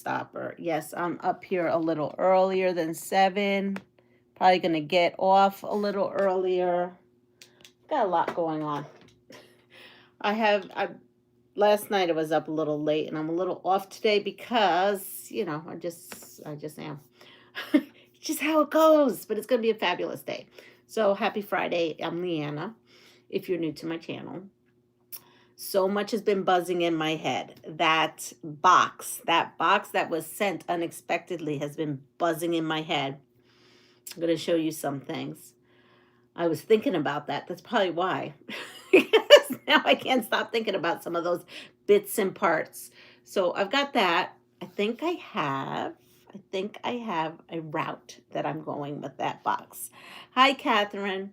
Showstopper. Yes, I'm up here a little earlier than 7. Probably going to get off a little earlier. Got a lot going on. I last night I was up a little late and I'm a little off today because, I just am. It's just how it goes, but it's going to be a fabulous day. So, happy Friday. I'm Leanna. If you're new to my channel, so much has been buzzing in my head. That box that was sent unexpectedly has been buzzing in my head. I'm going to show you some things. I was thinking about that. That's probably why. Because now I can't stop thinking about some of those bits and parts. So I've got that. I think I have a route that I'm going with that box. Hi, Catherine.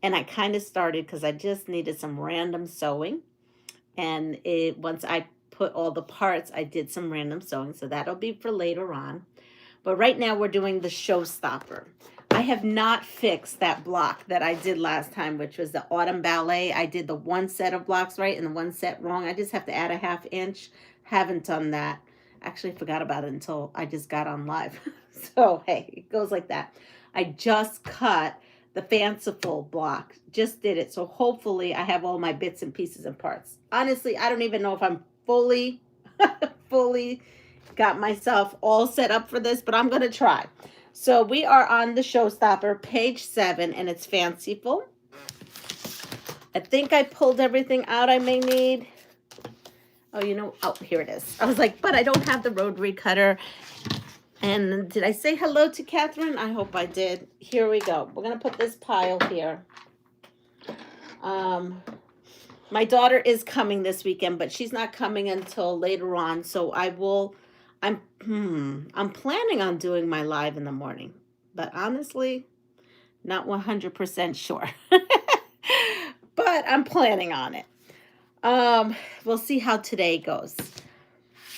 And I kind of started because I just needed some random sewing. And once I put all the parts, I did some random sewing. So that'll be for later on. But right now we're doing the Showstopper. I have not fixed that block that I did last time, which was the Autumn Ballet. I did the one set of blocks right and the one set wrong. I just have to add a 1/2 inch. Haven't done that. Actually forgot about it until I just got on live. So, hey, it goes like that. I just cut the Fanciful block. Just did it. So hopefully I have all my bits and pieces and parts. Honestly, I don't even know if I'm fully, fully got myself all set up for this, but I'm going to try. So we are on the Showstopper, page 7, and it's Fanciful. I think I pulled everything out I may need. Oh, here it is. I was like, but I don't have the rotary cutter. And did I say hello to Catherine? I hope I did. Here we go. We're going to put this pile here. My daughter is coming this weekend, but she's not coming until later on. So I'm planning on doing my live in the morning, but honestly, not 100% sure. But I'm planning on it. We'll see how today goes.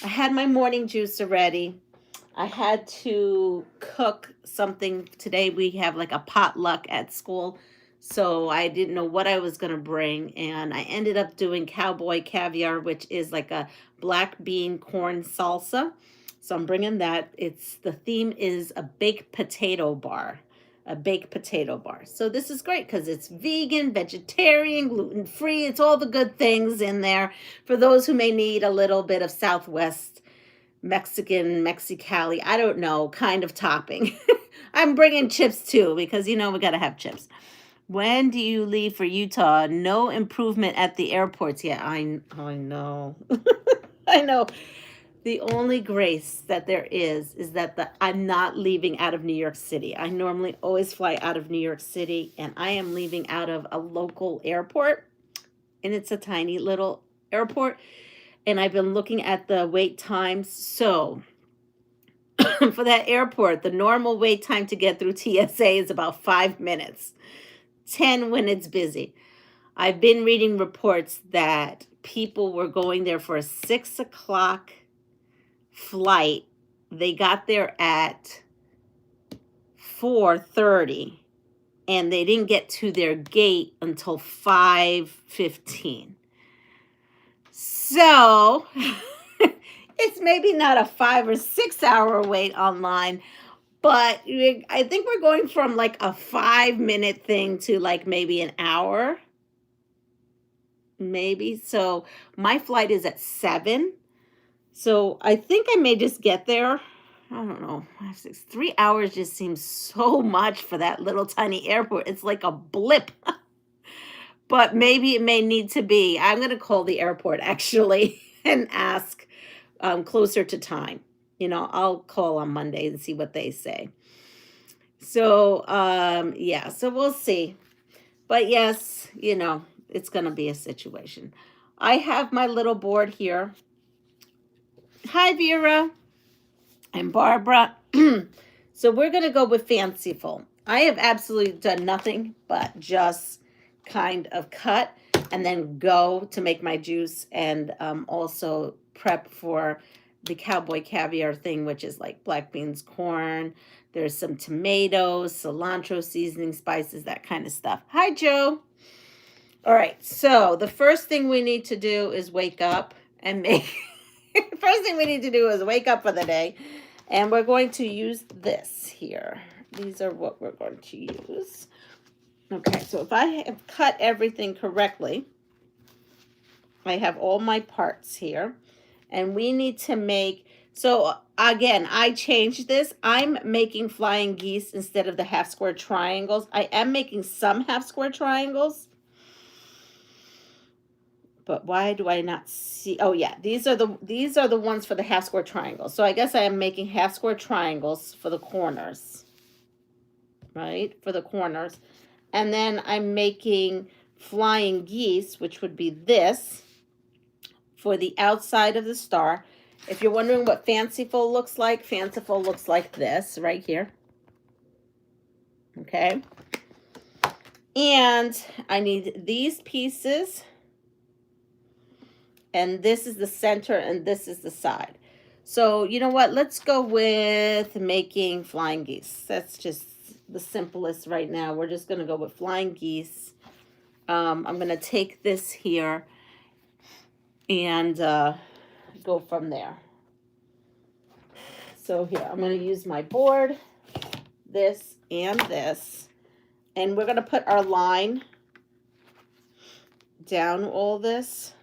I had my morning juice already. I had to cook something today. We have like a potluck at school. So I didn't know what I was going to bring. And I ended up doing cowboy caviar, which is like a black bean corn salsa. So I'm bringing that. The theme is a baked potato bar. A baked potato bar. So this is great because it's vegan, vegetarian, gluten-free. It's all the good things in there for those who may need a little bit of Southwest Mexican, Mexicali, I don't know, kind of topping. I'm bringing chips too because, we got to have chips. When do you leave for Utah? No improvement at the airports yet. I know. I know. The only grace that there is that I'm not leaving out of New York City. I normally always fly out of New York City, and I am leaving out of a local airport, and it's a tiny little airport. And I've been looking at the wait times. So for that airport, the normal wait time to get through TSA is about 5 minutes, 10 when it's busy. I've been reading reports that people were going there for a 6 o'clock flight. They got there at 4:30 and they didn't get to their gate until 5:15. So it's maybe not a 5 or 6 hour wait online, but I think we're going from like a 5-minute thing to like maybe an hour. Maybe. So my flight is at 7. So I think I may just get there. I don't know. 3 hours just seems so much for that little tiny airport. It's like a blip. But maybe it may need to be. I'm going to call the airport actually and ask closer to time. I'll call on Monday and see what they say. So, yeah, so we'll see. But yes, it's going to be a situation. I have my little board here. Hi, Vera and Barbara. So we're going to go with Fanciful. I have absolutely done nothing but just kind of cut and then go to make my juice and also prep for the cowboy caviar thing, which is like black beans, corn. There's some tomatoes, cilantro, seasoning, spices, that kind of stuff. Hi, Joe. All right, so the first thing we need to do is wake up and make first thing we need to do is wake up for the day. And we're going to use this here. These are what we're going to use. Okay, so if I have cut everything correctly, I have all my parts here. And we need to make, so again, I changed this. I'm making flying geese instead of the half square triangles. I am making some half square triangles. But why do I not see? Oh yeah, these are the ones for the half square triangles. So I guess I am making half square triangles for the corners. Right? For the corners. And then I'm making flying geese, which would be this, for the outside of the star. If you're wondering what Fanciful looks like this right here. Okay? And I need these pieces. And this is the center, and this is the side. So, you know what? Let's go with making flying geese. That's just the simplest right now. We're just going to go with flying geese. I'm going to take this here and go from there. So here, I'm going to use my board, this and this. And we're going to put our line down all this.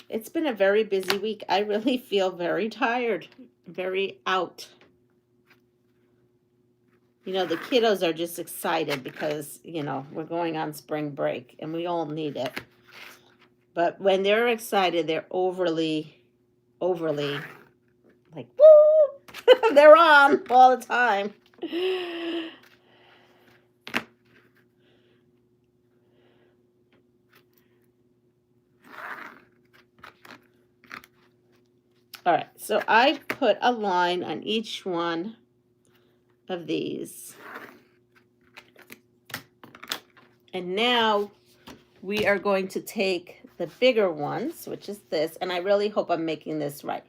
It's been a very busy week. I really feel very tired, very out. You know, the kiddos are just excited because, you know, we're going on spring break and we all need it. But when they're excited, they're overly, like, woo! They're on all the time. All right, so I put a line on each one of these. And now we are going to take the bigger ones, which is this, and I really hope I'm making this right.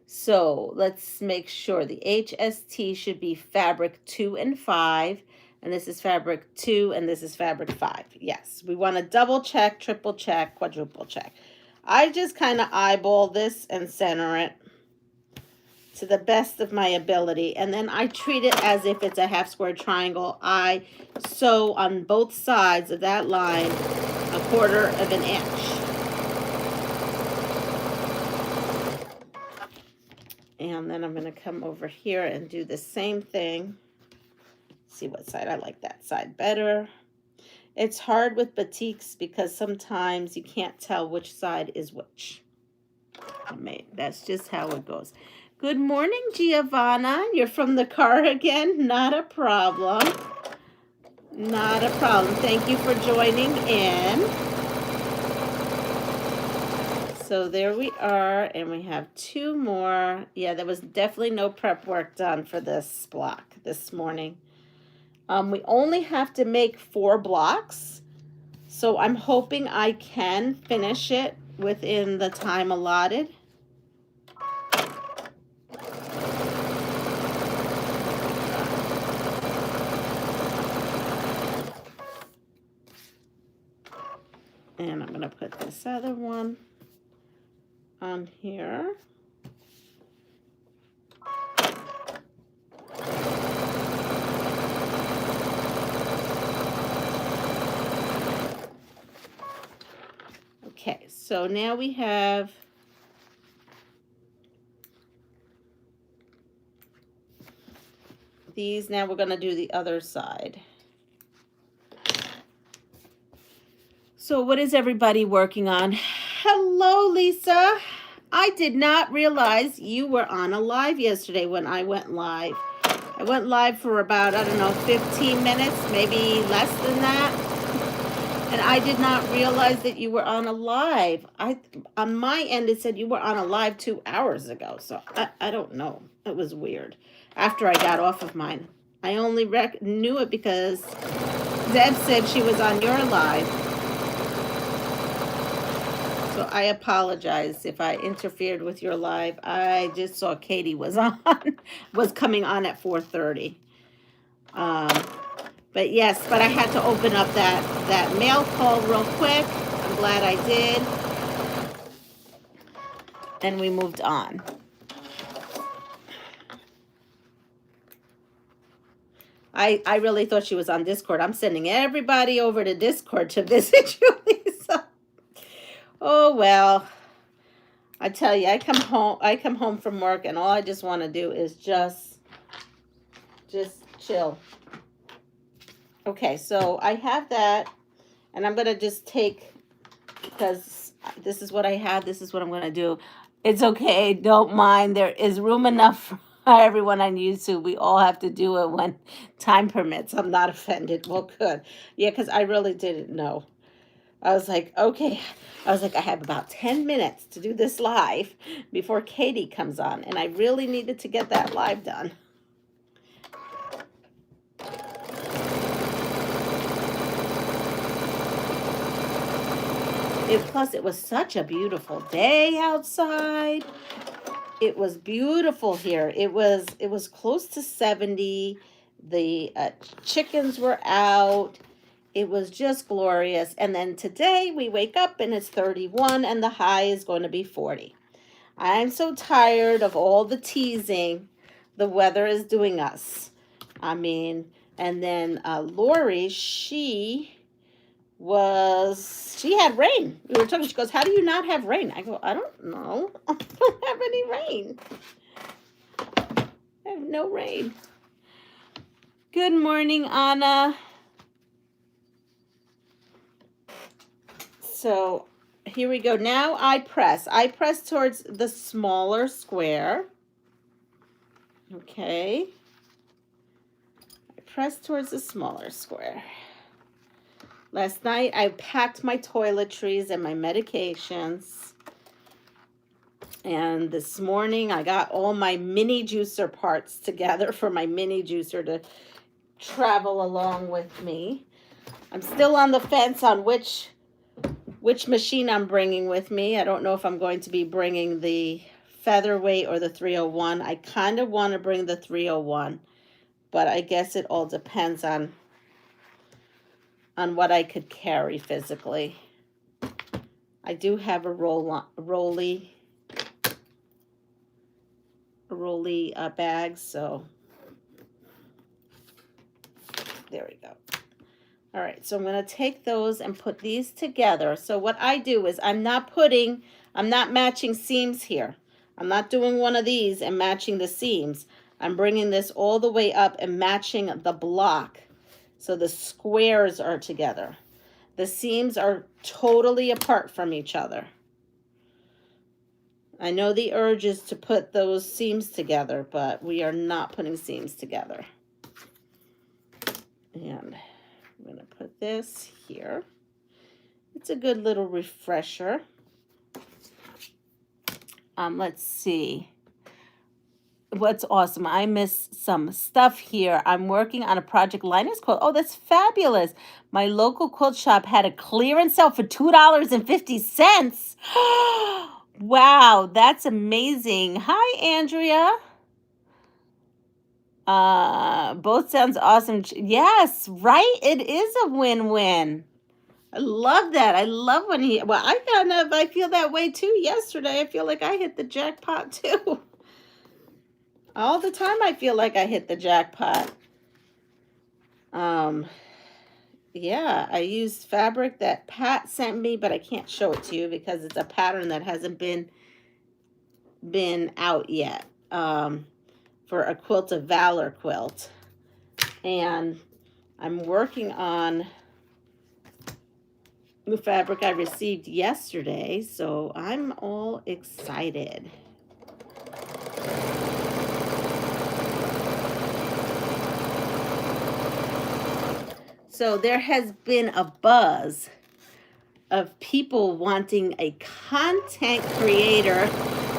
So let's make sure the HST should be fabric 2 and 5, and this is fabric 2, and this is fabric 5. Yes, we want to double check, triple check, quadruple check. I just kind of eyeball this and center it to the best of my ability. And then I treat it as if it's a half square triangle. I sew on both sides of that line 1/4 of an inch. And then I'm going to come over here and do the same thing. See what side I like that side better. It's hard with batiks because sometimes you can't tell which side is which. That's just how it goes. Good morning, Giovanna. You're from the car again? Not a problem. Not a problem. Thank you for joining in. So there we are, and we have 2 more. Yeah, there was definitely no prep work done for this block this morning. We only have to make 4 blocks, so I'm hoping I can finish it within the time allotted. And I'm going to put this other one on here. Okay, so now we have these. Now we're going to do the other side. So what is everybody working on? Hello, Lisa. I did not realize you were on a live yesterday when I went live. I went live for about, I don't know, 15 minutes, maybe less than that. And I did not realize that you were on a live. On my end, it said you were on a live 2 hours ago. So I don't know. It was weird. After I got off of mine. I only knew it because Deb said she was on your live. So I apologize if I interfered with your live. I just saw Katie was on, was coming on at 4:30. But yes, but I had to open up that mail call real quick. I'm glad I did. And we moved on. I really thought she was on Discord. I'm sending everybody over to Discord to visit Julie. So, oh well. I tell you, I come home from work and all I just want to do is just chill. Okay, so I have that, and I'm going to just take, because this is what I have, this is what I'm going to do. It's okay, don't mind. There is room enough for everyone on YouTube. We all have to do it when time permits. I'm not offended. Well, good. Yeah, because I really didn't know. I was like, okay. I was like, I have about 10 minutes to do this live before Katie comes on, and I really needed to get that live done. Plus, it was such a beautiful day outside. It was beautiful here. It was close to 70. The chickens were out. It was just glorious. And then today we wake up and it's 31 and the high is going to be 40. I'm so tired of all the teasing the weather is doing us. I mean, and then Lori, she had rain. We were talking, she goes, how do you not have rain? I go, I don't know. I don't have any rain. I have no rain. Good morning, Anna. So here we go. Now I press towards the smaller square. Okay. I press towards the smaller square. Last night I packed my toiletries and my medications. And this morning I got all my mini juicer parts together for my mini juicer to travel along with me. I'm still on the fence on which machine I'm bringing with me. I don't know if I'm going to be bringing the featherweight or the 301. I kind of want to bring the 301, but I guess it all depends on what I could carry physically. I do have a rolly bag, so there we go. All right, so I'm going to take those and put these together. So what I do is I'm not matching seams here. I'm not doing one of these and matching the seams. I'm bringing this all the way up and matching the block. So the squares are together. The seams are totally apart from each other. I know the urge is to put those seams together, but we are not putting seams together. And I'm going to put this here. It's a good little refresher. Let's see. What's awesome. I missed some stuff here. I'm working on a project Linus quilt. Oh, that's fabulous. My local quilt shop had a clearance sale for $2.50. Wow, that's amazing. Hi, Andrea. Both sounds awesome. Yes, right? It is a win-win. I love that. I love when I feel that way too yesterday. I feel like I hit the jackpot too. All the time I feel like I hit the jackpot. Yeah, I used fabric that Pat sent me, but I can't show it to you because it's a pattern that hasn't been out yet. For a Quilt of Valor quilt. And I'm working on the fabric I received yesterday, so I'm all excited. So there has been a buzz of people wanting a content creator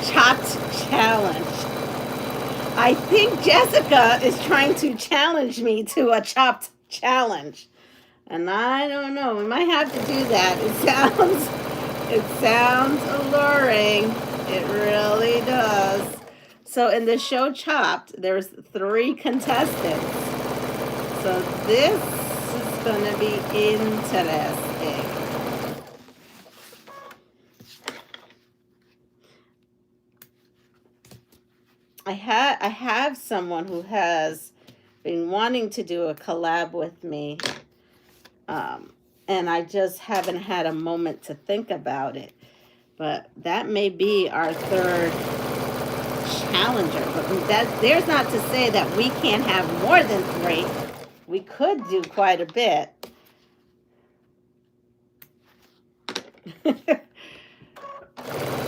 chopped challenge. I think Jessica is trying to challenge me to a chopped challenge. And I don't know, we might have to do that. It sounds alluring. It really does. So in the show Chopped, there's 3 contestants. So this is going to be interesting. I have someone who has been wanting to do a collab with me, and I just haven't had a moment to think about it. But that may be our third challenger. But there's not to say that we can't have more than 3. We could do quite a bit.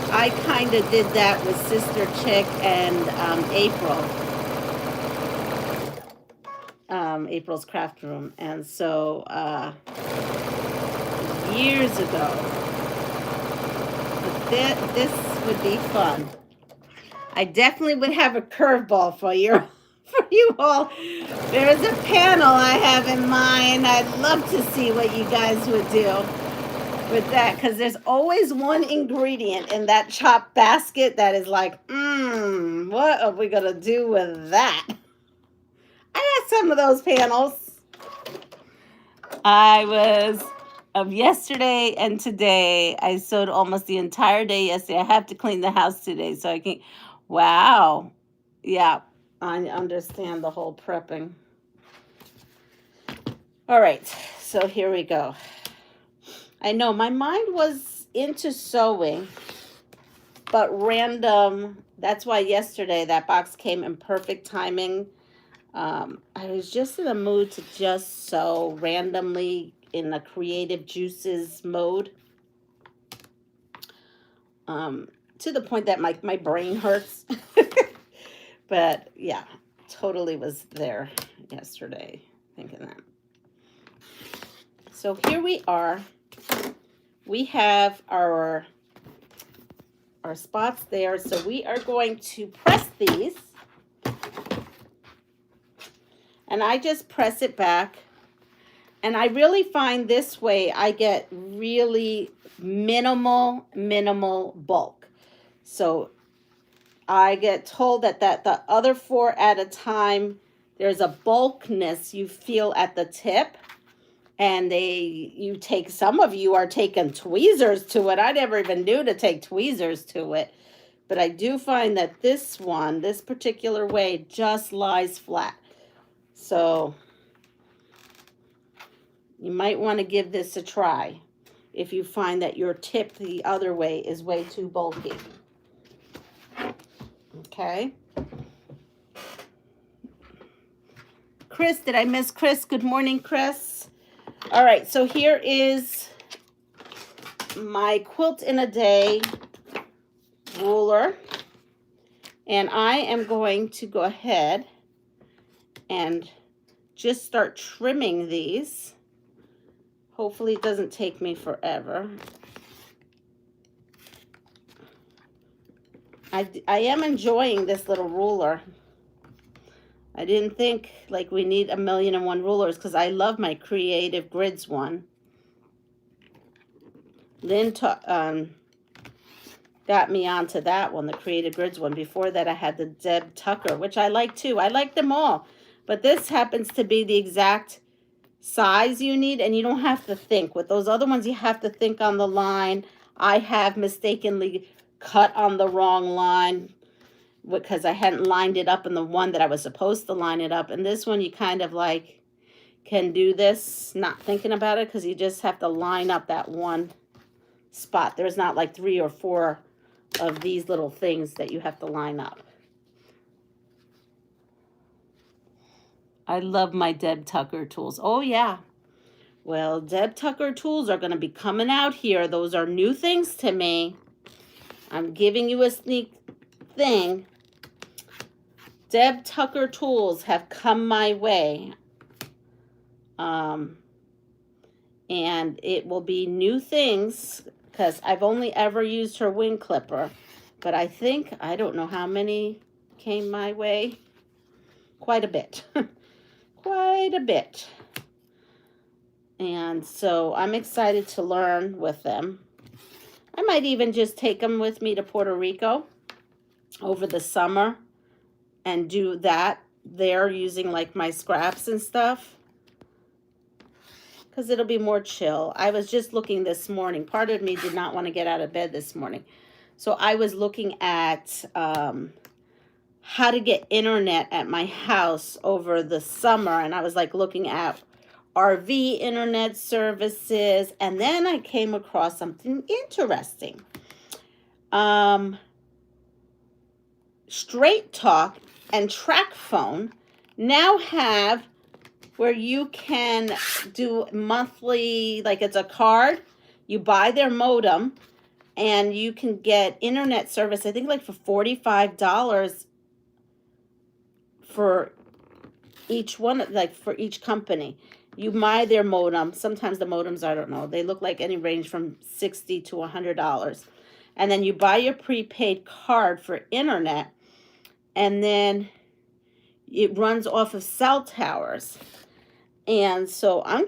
I kind of did that with Sister Chick and April. April's Craft Room. And so years ago. But this would be fun. I definitely would have a curveball for you all. There's a panel I have in mind. I'd love to see what you guys would do with that, because there's always one ingredient in that chopped basket that is like, what are we gonna do with that? I got some of those panels. I was of yesterday and today. I sewed almost the entire day yesterday. I have to clean the house today, so I can. Wow. Yeah, I understand the whole prepping. All right, so here we go. I know my mind was into sewing, but random. That's why yesterday that box came in perfect timing. I was just in a mood to just sew randomly in a creative juices mode. To the point that my brain hurts. But yeah, totally was there yesterday thinking that. So here we are. We have our spots there. So we are going to press these. And I just press it back. And I really find this way I get really minimal bulk. So I get told that the other 4 at a time, there's a bulkness you feel at the tip. And some of you are taking tweezers to it. I never even knew to take tweezers to it. But I do find that this particular way, just lies flat. So you might want to give this a try if you find that your tip the other way is way too bulky. Okay. Chris, did I miss Chris? Good morning, Chris. All right, so here is my quilt in a day ruler. And I am going to go ahead and just start trimming these. Hopefully it doesn't take me forever. I am enjoying this little ruler. I didn't think like we need 1,000,001 rulers because I love my Creative Grids one. Lynn got me onto that one, the Creative Grids one. Before that I had the Deb Tucker, which I like too. I like them all. But this happens to be the exact size you need, and you don't have to think. With those other ones, you have to think on the line. I have mistakenly cut on the wrong line because I hadn't lined it up in the one that I was supposed to line it up. And this one, you kind of like can do this, not thinking about it, because you just have to line up that one spot. There's not like 3 or 4 of these little things that you have to line up. I love my Deb Tucker tools. Oh, yeah. Well, Deb Tucker tools are going to be coming out here. Those are new things to me. I'm giving you a sneak thing. Deb Tucker tools have come my way. And it will be new things because I've only ever used her wing clipper. But I don't know how many came my way. Quite a bit. Quite a bit. And so I'm excited to learn with them. I might even just take them with me to Puerto Rico over the summer and do that there using like my scraps and stuff. Because it'll be more chill. I was just looking this morning. Part of me did not want to get out of bed this morning. So I was looking at how to get internet at my house over the summer, and I was like looking at RV internet services, and then I came across something interesting. Straight Talk and Track Phone now have where you can do monthly, like it's a card, you buy their modem, and you can get internet service, I think like for $45 for each one, like for each company. You buy their modem. Sometimes the modems, I don't know, they look like any range from $60 to $100. And then you buy your prepaid card for internet, and then it runs off of cell towers. And so I'm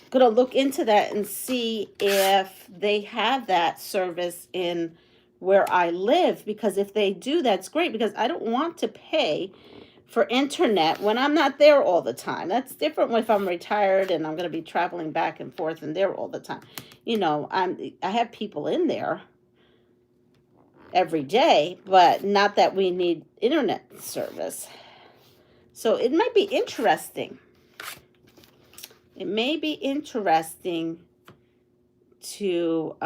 going to look into that and see if they have that service in where I live, because if they do, that's great, because I don't want to pay for internet when I'm not there all the time. That's different if I'm retired and I'm going to be traveling back and forth and there all the time. You know, I have people in there every day, but not that we need internet service. So it might be interesting. It may be interesting to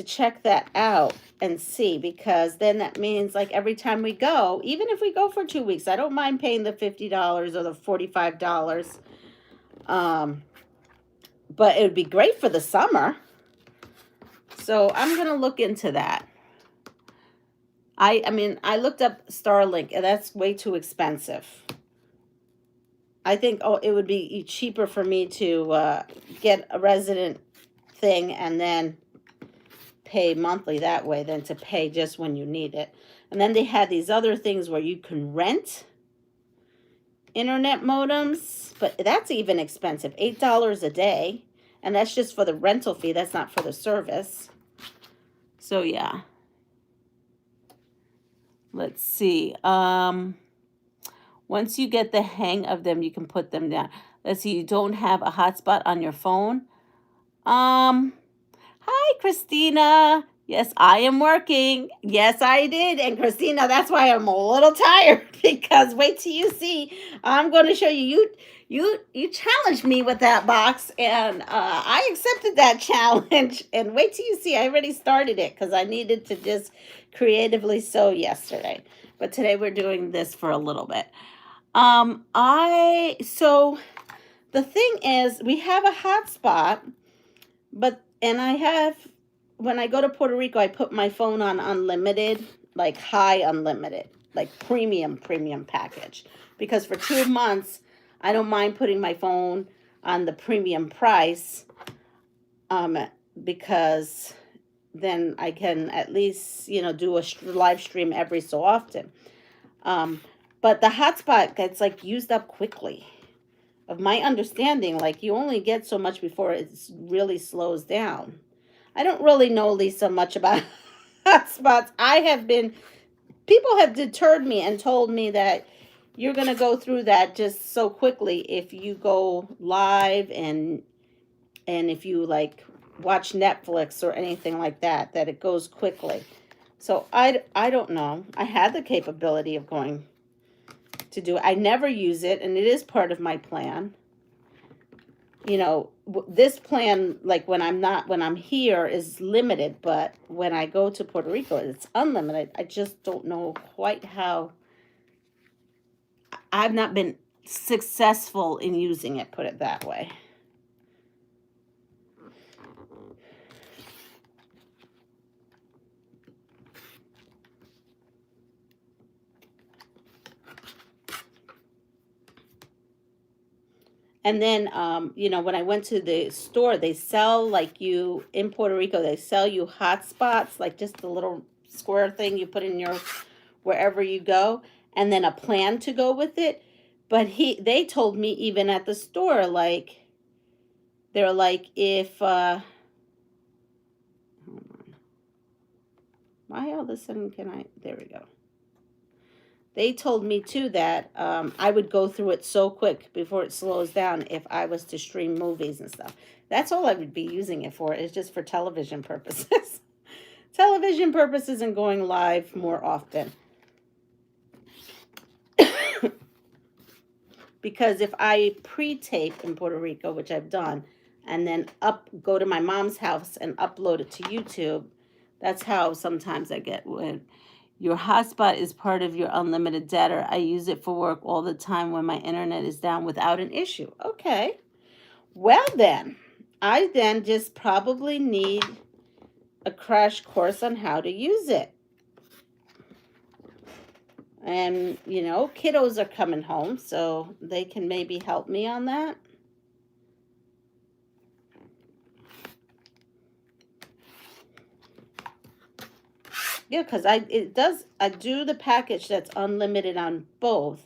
check that out and see, because then that means like every time we go, even if we go for 2 weeks, I don't mind paying the $50 or the $45. But it would be great for the summer. So I'm going to look into that. I mean, I looked up Starlink, and that's way too expensive. I think it would be cheaper for me to get a resident thing and then pay monthly that way than to pay just when you need it. And then they had these other things where you can rent internet modems, but that's even expensive, $8 a day, and that's just for the rental fee. That's not for the service. So yeah, let's see. Once you get the hang of them, you can put them down. Let's see. You don't have a hotspot on your phone. Hi, Christina. Yes, I am working. Yes, I did. And Christina, that's why I'm a little tired, because wait till you see. I'm going to show you. You challenged me with that box, and I accepted that challenge. And wait till you see. I already started it because I needed to just creatively sew yesterday. But today we're doing this for a little bit. So the thing is, we have a hotspot, and I have, when I go to Puerto Rico, I put my phone on unlimited, like high unlimited, like premium package, because for 2 months, I don't mind putting my phone on the premium price, because then I can at least, do a live stream every so often. But the hotspot gets like used up quickly. Of my understanding, like you only get so much before it really slows down. I don't really know, Lisa, much about hotspots. People have deterred me and told me that you're going to go through that just so quickly if you go live and if you like watch Netflix or anything like that it goes quickly. So I don't know. I had the capability of going to do it. I never use it, and it is part of my plan. This plan, like when I'm here, is limited, but when I go to Puerto Rico, it's unlimited. I just don't know quite how. I've not been successful in using it, put it that way. And then, when I went to the store, they sell, like in Puerto Rico, they sell you hotspots, like just the little square thing you put in your, wherever you go, and then a plan to go with it. But they told me even at the store, like, they're like, if, hold on. Why all of a sudden there we go. They told me, too, that I would go through it so quick before it slows down if I was to stream movies and stuff. That's all I would be using it for, is just for television purposes. television purposes and going live more often. Because if I pre-tape in Puerto Rico, which I've done, and then go to my mom's house and upload it to YouTube, that's how sometimes I get when your hotspot is part of your unlimited data. I use it for work all the time when my internet is down without an issue. Okay. Well then, I then just probably need a crash course on how to use it. And, you know, kiddos are coming home, so they can maybe help me on that. Yeah, because I do the package that's unlimited on both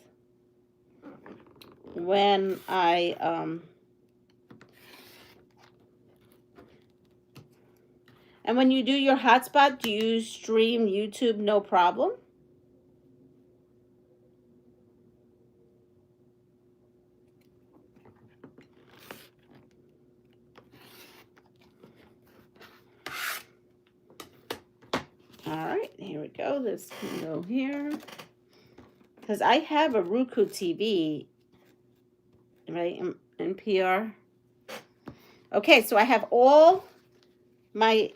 when I and when you do your hotspot, do you stream YouTube no problem? All right, here we go. This can go here. Because I have a Roku TV, right, NPR. Okay, so I have all my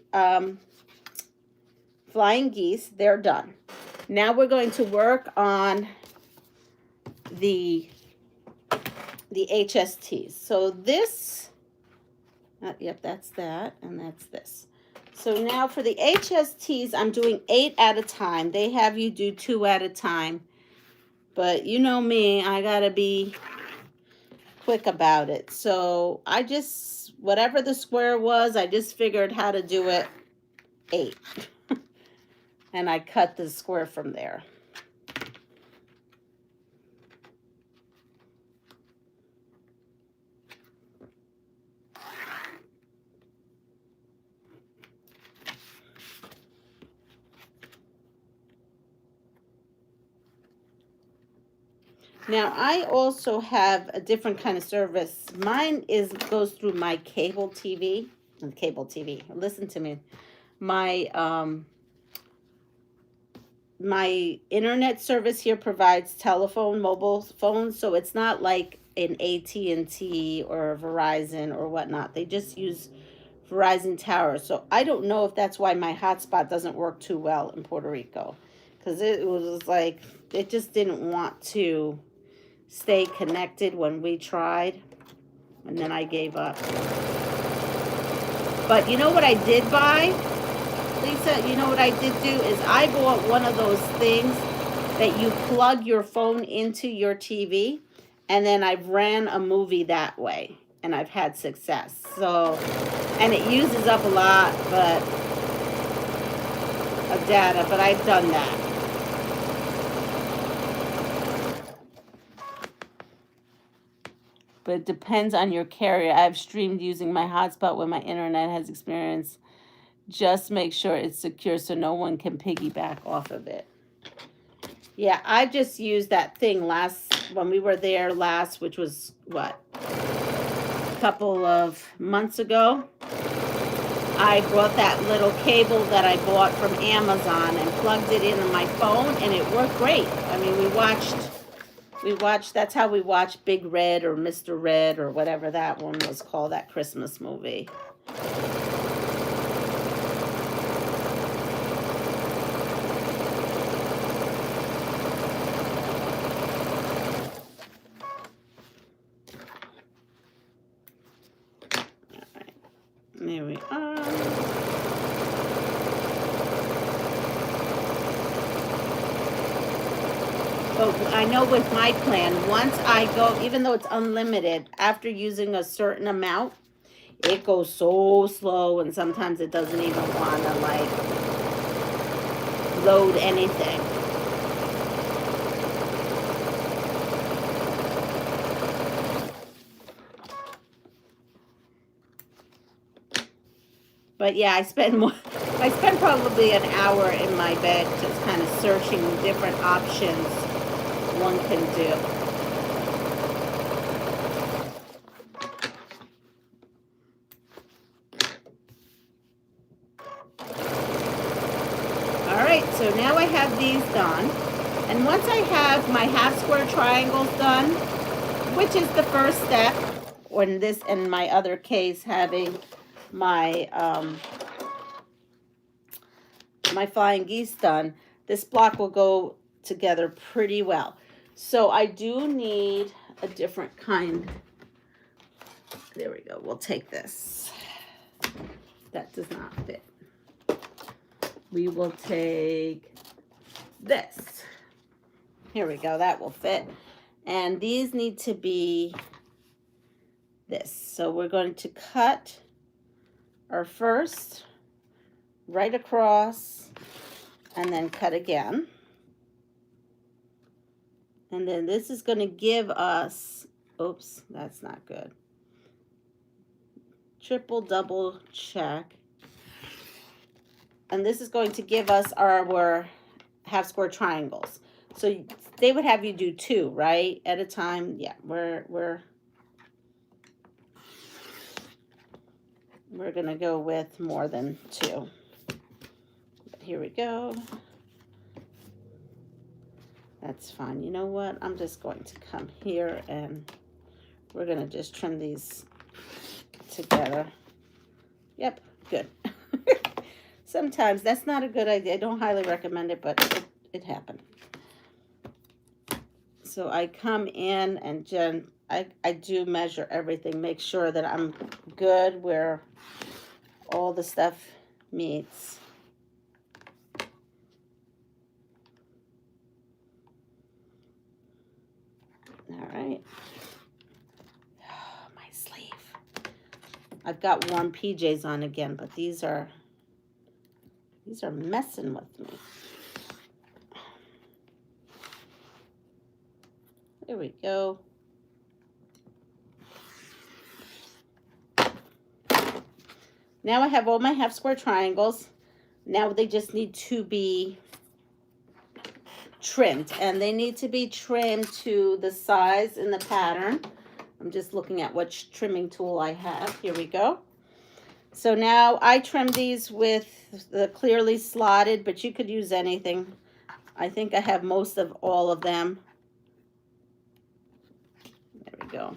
flying geese. They're done. Now we're going to work on the HSTs. So this, yep, that's that, and that's this. So now for the HSTs, I'm doing 8 at a time. They have you do 2 at a time. But you know me, I gotta be quick about it. So I just, whatever the square was, I just figured how to do it 8. And I cut the square from there. Now, I also have a different kind of service. Mine goes through my cable TV. Listen to me. My my internet service here provides telephone, mobile phones, so it's not like an AT&T or Verizon or whatnot. They just use Verizon towers. So I don't know if that's why my hotspot doesn't work too well in Puerto Rico, because it was like it just didn't want to stay connected when we tried, and then I gave up. But you know what I did buy, Lisa? You know what I did do is I bought one of those things that you plug your phone into your TV, and then I've ran a movie that way, and I've had success. So, and it uses up a lot of data, but I've done that. But it depends on your carrier. I've streamed using my hotspot when my internet has experience. Just make sure it's secure so no one can piggyback off of it. Yeah, I just used that thing when we were there last, which was what? A couple of months ago. I brought that little cable that I bought from Amazon and plugged it into my phone, and it worked great. I mean, we watched, that's how we watched Big Red or Mr. Red or whatever that one was called, that Christmas movie. All right, there we are. But I know with my plan, once I go, even though it's unlimited, after using a certain amount, it goes so slow, and sometimes it doesn't even want to, like, load anything. But yeah, I spend probably an hour in my bed just kind of searching different options one can do. right, so now I have these done. And once I have my half square triangles done, which is the first step, or in this, in my other case, having my my flying geese done, this block will go together pretty well. So I do need a different kind. There we go. We'll take this. That does not fit. We will take this. Here we go. That will fit. And these need to be this. So we're going to cut our first right across and then cut again. And then this is going to give us, oops, that's not good. Triple, double check. And this is going to give us our half square triangles. So they would have you do 2, right? At a time. Yeah, we're going to go with more than 2. But here we go. That's fine. You know what? I'm just going to come here and we're going to just trim these together. Yep, good. Sometimes that's not a good idea. I don't highly recommend it, but it happened. So I come in and I do measure everything, make sure that I'm good where all the stuff meets. All right. Oh, my sleeve. I've got warm PJs on again, but these are messing with me. There we go. Now I have all my half square triangles. Now they just need to be trimmed, and they need to be trimmed to the size in the pattern. I'm just looking at which trimming tool I have. Here we go. So now I trim these with the clearly slotted, but you could use anything. I think I have most of all of them. There we go.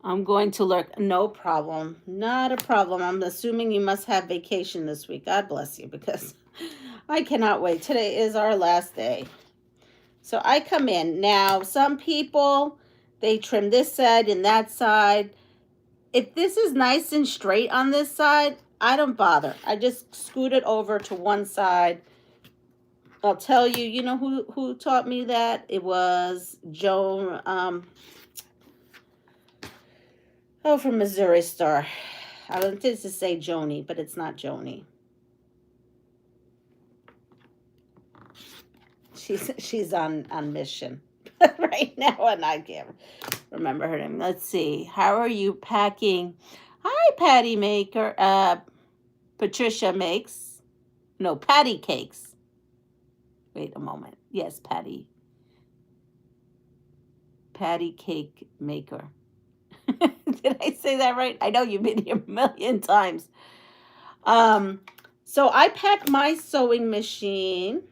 I'm going to look. No problem. Not a problem. I'm assuming you must have vacation this week. God bless you, because I cannot wait. Today is our last day. So I come in. Now, some people, they trim this side and that side. If this is nice and straight on this side, I don't bother. I just scoot it over to one side. I'll tell you, you know who taught me that? It was Joan, from Missouri Star. I wanted to say Joni, but it's not Joni. She's on mission right now, and I can't remember her name. Let's see. How are you packing? Hi, Patty Maker. Patricia makes. No, Patty Cakes. Wait a moment. Yes, Patty. Patty Cake Maker. Did I say that right? I know you've been here a million times. So I pack my sewing machine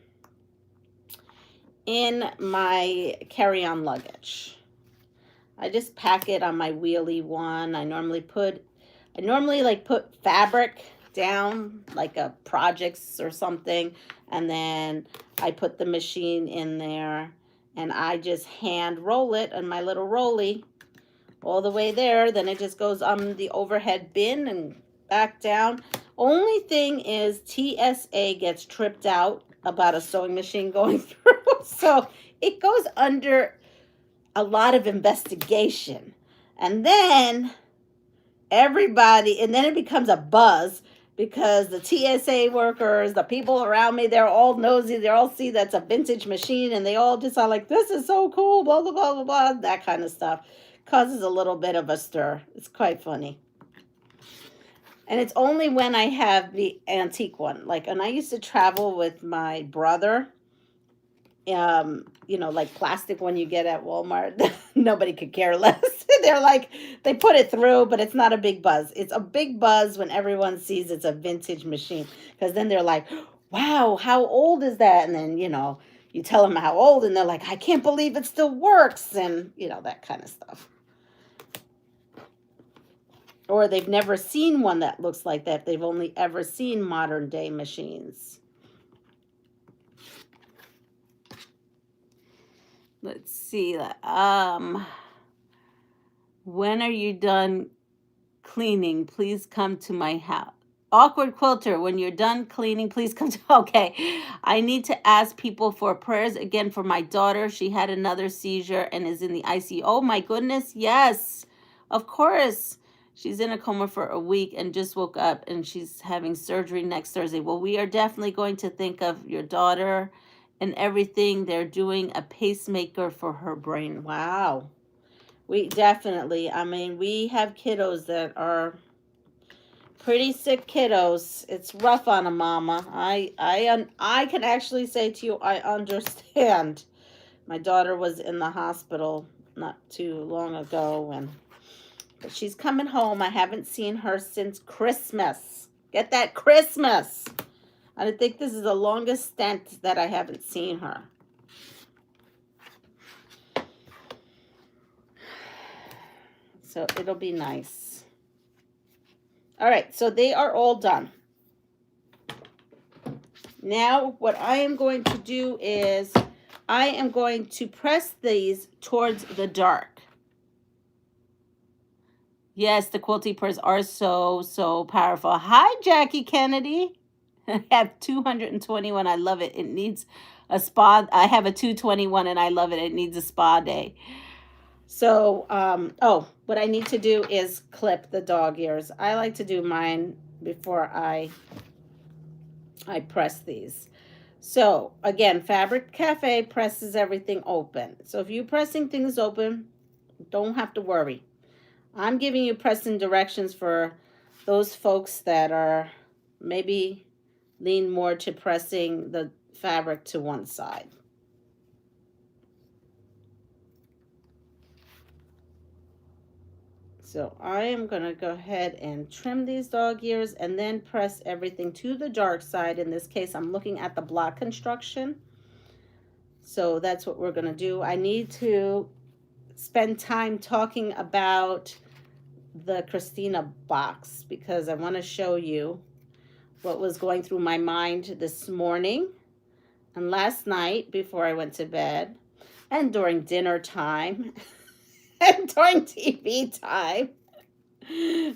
in my carry-on luggage. I just pack it on my wheelie one. I normally put fabric down, like a projects or something, and then I put the machine in there, and I just hand roll it on my little rolly all the way there. Then it just goes on the overhead bin and back down. Only thing is TSA gets tripped out about a sewing machine going through. So it goes under a lot of investigation. And then it becomes a buzz because the TSA workers, the people around me, they're all nosy. They all see that's a vintage machine and they all just are like, this is so cool, blah, blah, blah, blah, blah, that kind of stuff. Causes a little bit of a stir. It's quite funny. And it's only when I have the antique one. Like, and I used to travel with my brother, like plastic one you get at Walmart. Nobody could care less. They're like, they put it through, but it's not a big buzz. It's a big buzz when everyone sees it's a vintage machine. Because then they're like, wow, how old is that? And then, you tell them how old, and they're like, I can't believe it still works, and, that kind of stuff. Or they've never seen one that looks like that. They've only ever seen modern day machines. Let's see. When are you done cleaning? Please come to my house. Awkward quilter, when you're done cleaning, please come to. Okay. I need to ask people for prayers again for my daughter. She had another seizure and is in the ICU. Oh my goodness. Yes, of course. She's in a coma for a week and just woke up, and she's having surgery next Thursday. Well, we are definitely going to think of your daughter and everything. They're doing a pacemaker for her brain. Wow. We definitely, we have kiddos that are pretty sick kiddos. It's rough on a mama. I can actually say to you, I understand. My daughter was in the hospital not too long ago, but she's coming home. I haven't seen her since Christmas. Get that, Christmas. I think this is the longest stint that I haven't seen her. So it'll be nice. All right, so they are all done. Now what I am going to do is I am going to press these towards the dark. Yes, the quilty purrs are so powerful. Hi, Jackie Kennedy. I have 221. I love it. It needs a spa. I have a 221 and I love it. It needs a spa day. So, what I need to do is clip the dog ears. I like to do mine before I press these. So, again, Fabric Cafe presses everything open. So, if you're pressing things open, don't have to worry. I'm giving you pressing directions for those folks that are maybe lean more to pressing the fabric to one side. So I am going to go ahead and trim these dog ears and then press everything to the dark side. In this case, I'm looking at the block construction. So that's what we're going to do. I need to spend time talking about the Christina box because I want to show you what was going through my mind this morning and last night before I went to bed and during dinner time and during TV time.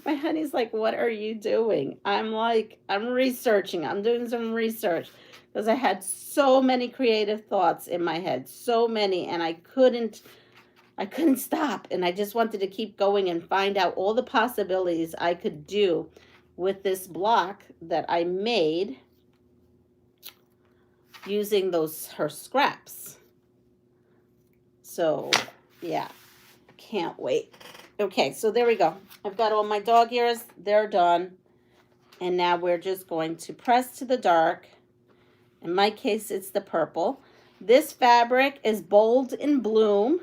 My honey's like, what are you doing? I'm like, I'm researching. I'm doing some research because I had so many creative thoughts in my head, so many, and I couldn't stop, and I just wanted to keep going and find out all the possibilities I could do with this block that I made using her scraps. So, yeah, can't wait. Okay, so there we go. I've got all my dog ears. They're done. And now we're just going to press to the dark. In my case, it's the purple. This fabric is Bold in Bloom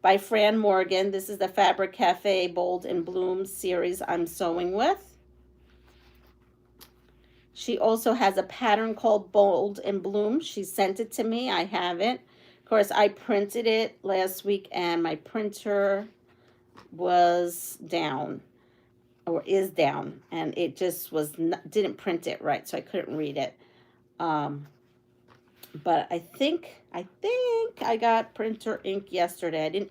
by Fran Morgan. This is the Fabric Cafe Bold in Bloom series I'm sewing with. She also has a pattern called Bold in Bloom. She sent it to me. I have it. Of course, I printed it last week and my printer was down or is down, and it just didn't print it right, so I couldn't read it. But I think I got printer ink yesterday.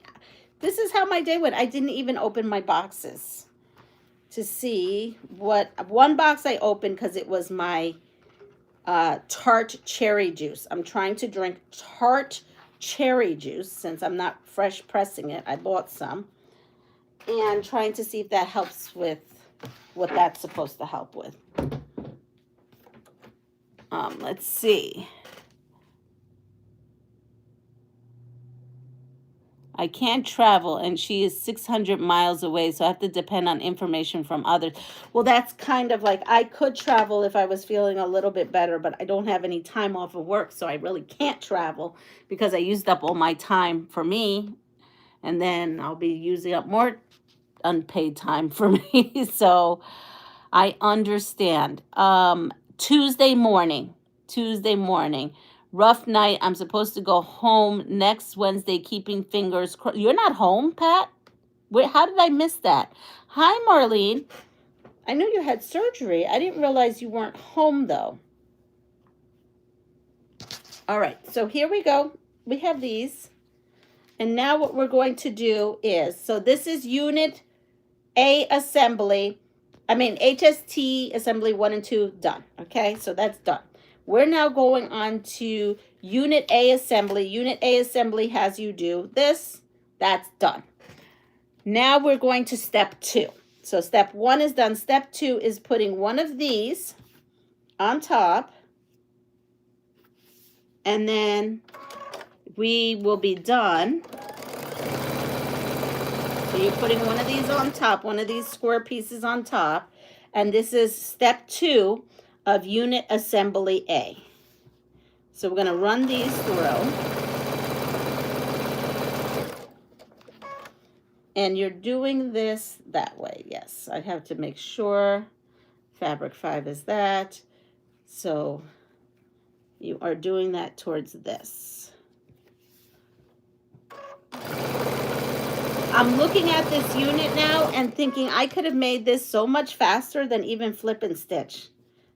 This is how my day went. I didn't even open my boxes to see what. One box I opened because it was my tart cherry juice. I'm trying to drink tart cherry juice since I'm not fresh pressing it. I bought some. And trying to see if that helps with what that's supposed to help with. Let's see. I can't travel, and she is 600 miles away, so I have to depend on information from others. Well, that's kind of like I could travel if I was feeling a little bit better, but I don't have any time off of work, so I really can't travel because I used up all my time for me, and then I'll be using up more unpaid time for me. So I understand. Tuesday morning, Tuesday morning. Rough night. I'm supposed to go home next Wednesday, keeping fingers crossed. You're not home, Pat? Wait, how did I miss that? Hi, Marlene. I knew you had surgery. I didn't realize you weren't home, though. All right, so here we go. We have these. And now what we're going to do is, so this is Unit A assembly. I mean, HST assembly 1 and 2, done. Okay, so that's done. We're now going on to Unit A assembly. Unit A assembly has you do this. That's done. Now we're going to step 2. So step 1 is done. Step 2 is putting one of these on top. And then we will be done. So you're putting one of these on top, one of these square pieces on top. And this is step 2 of Unit Assembly A. So we're going to run these through. And you're doing this that way. Yes, I have to make sure fabric 5 is that. So you are doing that towards this. I'm looking at this unit now and thinking I could have made this so much faster than even flip and stitch.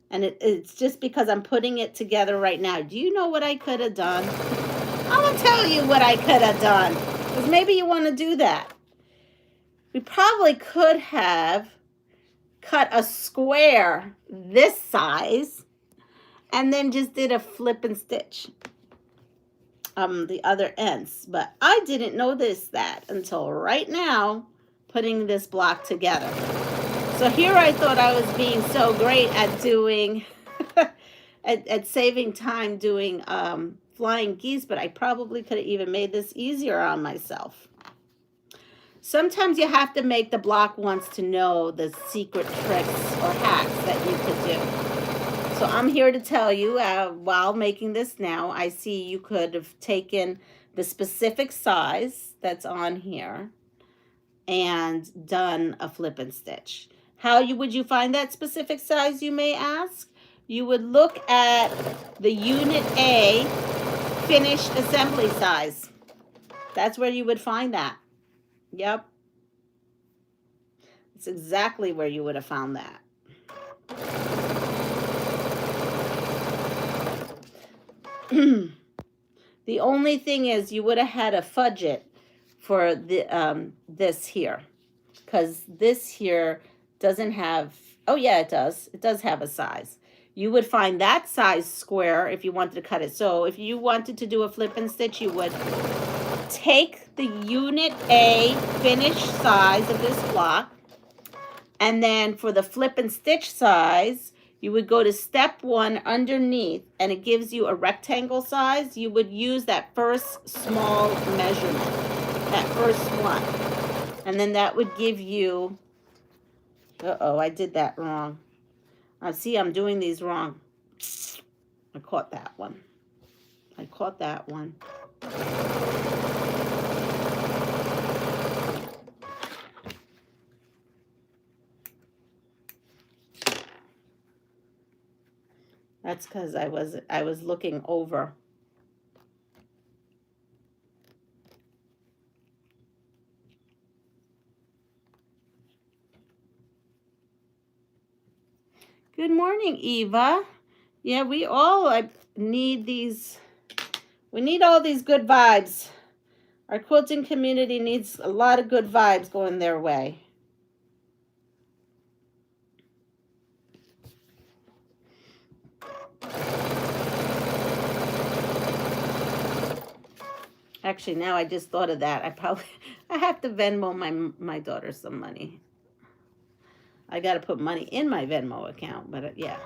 And it's just because I'm putting it together right now. Do you know what I could have done? I'm going to tell you what I could have done. Because maybe you want to do that. We probably could have cut a square this size and then just did a flip and stitch the other ends. But I didn't know that until right now, putting this block together. So here I thought I was being so great at doing, at saving time doing flying geese, but I probably could have even made this easier on myself. Sometimes you have to make the block once to know the secret tricks or hacks that you could do. So I'm here to tell you, while making this now, I see you could have taken the specific size that's on here and done a flip and stitch. How would you find that specific size, you may ask? You would look at the Unit A finished assembly size. That's where you would find that. Yep. It's exactly where you would have found that. The only thing is you would have had to fudge it for the this here. Because this here doesn't have, oh yeah, it does. It does have a size. You would find that size square if you wanted to cut it. So if you wanted to do a flip and stitch, you would take the Unit A finished size of this block, and then for the flip and stitch size, you would go to step 1 underneath, and it gives you a rectangle size. You would use that first small measurement, that first one, and then that would give you, uh-oh, I did that wrong. See, I'm doing these wrong. I caught that one. I caught that one. That's because I was looking over. Good morning, Eva. Yeah, we all need these. We need all these good vibes. Our quilting community needs a lot of good vibes going their way. Actually, now I just thought of that. I have to Venmo my daughter some money. I got to put money in my Venmo account, but yeah.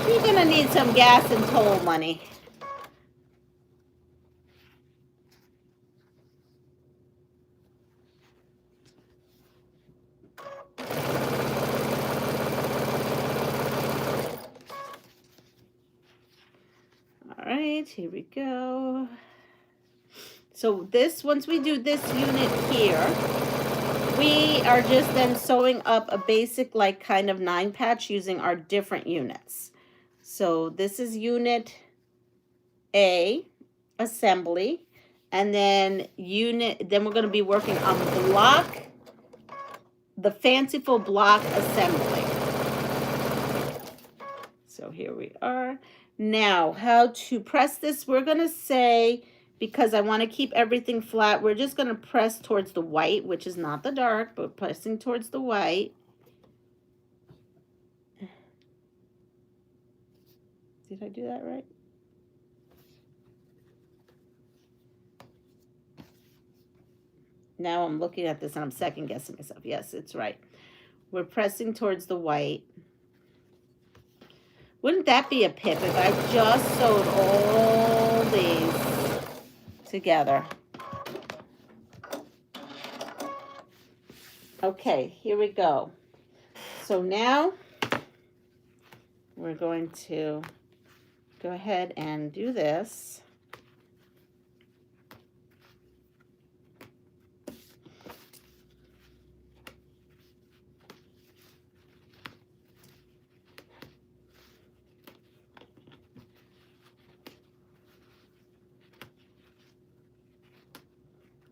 She's going to need some gas and toll money. All right, here we go. So this, once we do this unit here, we are just then sewing up a basic like kind of 9 patch using our different units. So this is unit A, assembly, and then then we're going to be working on the Fanciful block assembly. So here we are. Now, how to press this, we're going to say, because I want to keep everything flat, we're just going to press towards the white, which is not the dark, but pressing towards the white. Did I do that right? Now I'm looking at this and I'm second guessing myself. Yes, it's right. We're pressing towards the white. Wouldn't that be a pip if I just sewed all these together? Okay, here we go. So now we're going to go ahead and do this.